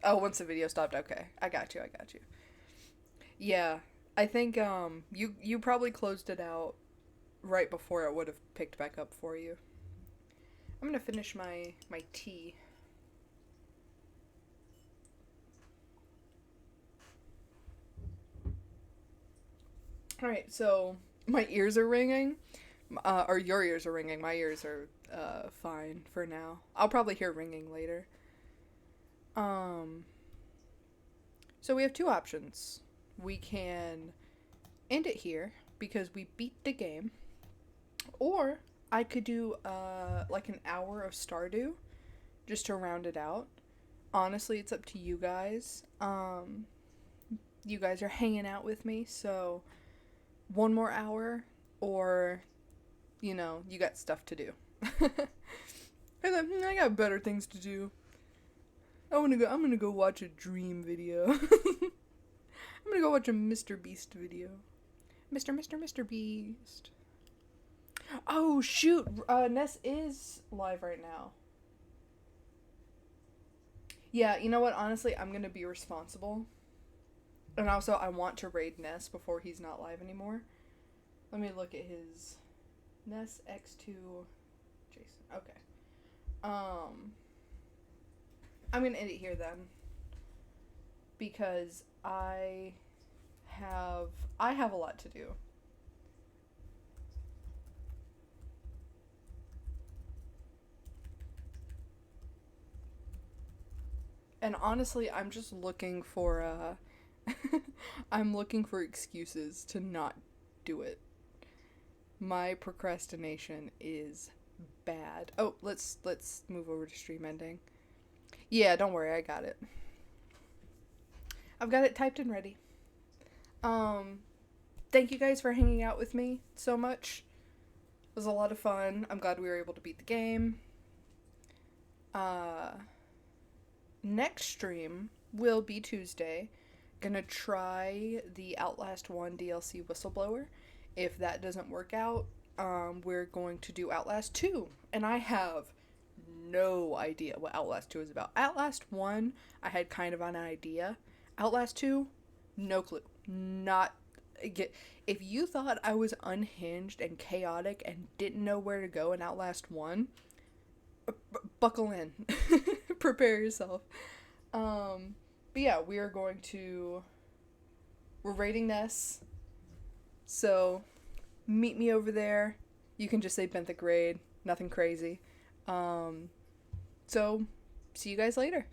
Oh, once the video stopped, okay. I got you. Yeah, I think, you probably closed it out right before it would have picked back up for you. I'm gonna finish my tea. Alright, so my ears are ringing. Or your ears are ringing. My ears are fine for now. I'll probably hear ringing later. Um, so we have two options. We can end it here because we beat the game, or I could do like an hour of Stardew just to round it out. Honestly, it's up to you guys. You guys are hanging out with me, so one more hour, or you got stuff to do. I got better things to do. I'm gonna go watch a dream video. I'm gonna go watch a Mr. Beast video. Mr. Beast. Oh shoot, Ness is live right now. Yeah, you know what? Honestly, I'm gonna be responsible. And also, I want to raid Ness before he's not live anymore. Let me look at his Ness X2 Jason. Okay. I'm gonna end it here then. Because I have a lot to do. And honestly, I'm just looking for I'm looking for excuses to not do it. My procrastination is bad. Oh, let's move over to stream ending. Yeah, don't worry, I got it. I've got it typed and ready. Um, Thank you guys for hanging out with me so much. It was a lot of fun. I'm glad we were able to beat the game. Uh, Next stream will be Tuesday. Gonna try the Outlast 1 DLC Whistleblower. If that doesn't work out, we're going to do Outlast 2. And I have no idea what Outlast 2 is about. Outlast 1, I had kind of an idea. Outlast 2, no clue. Not if you thought I was unhinged and chaotic and didn't know where to go in Outlast 1, buckle in. Prepare yourself. But yeah, we're raiding Ness. So meet me over there. You can just say Benthic raid. Nothing crazy. So see you guys later.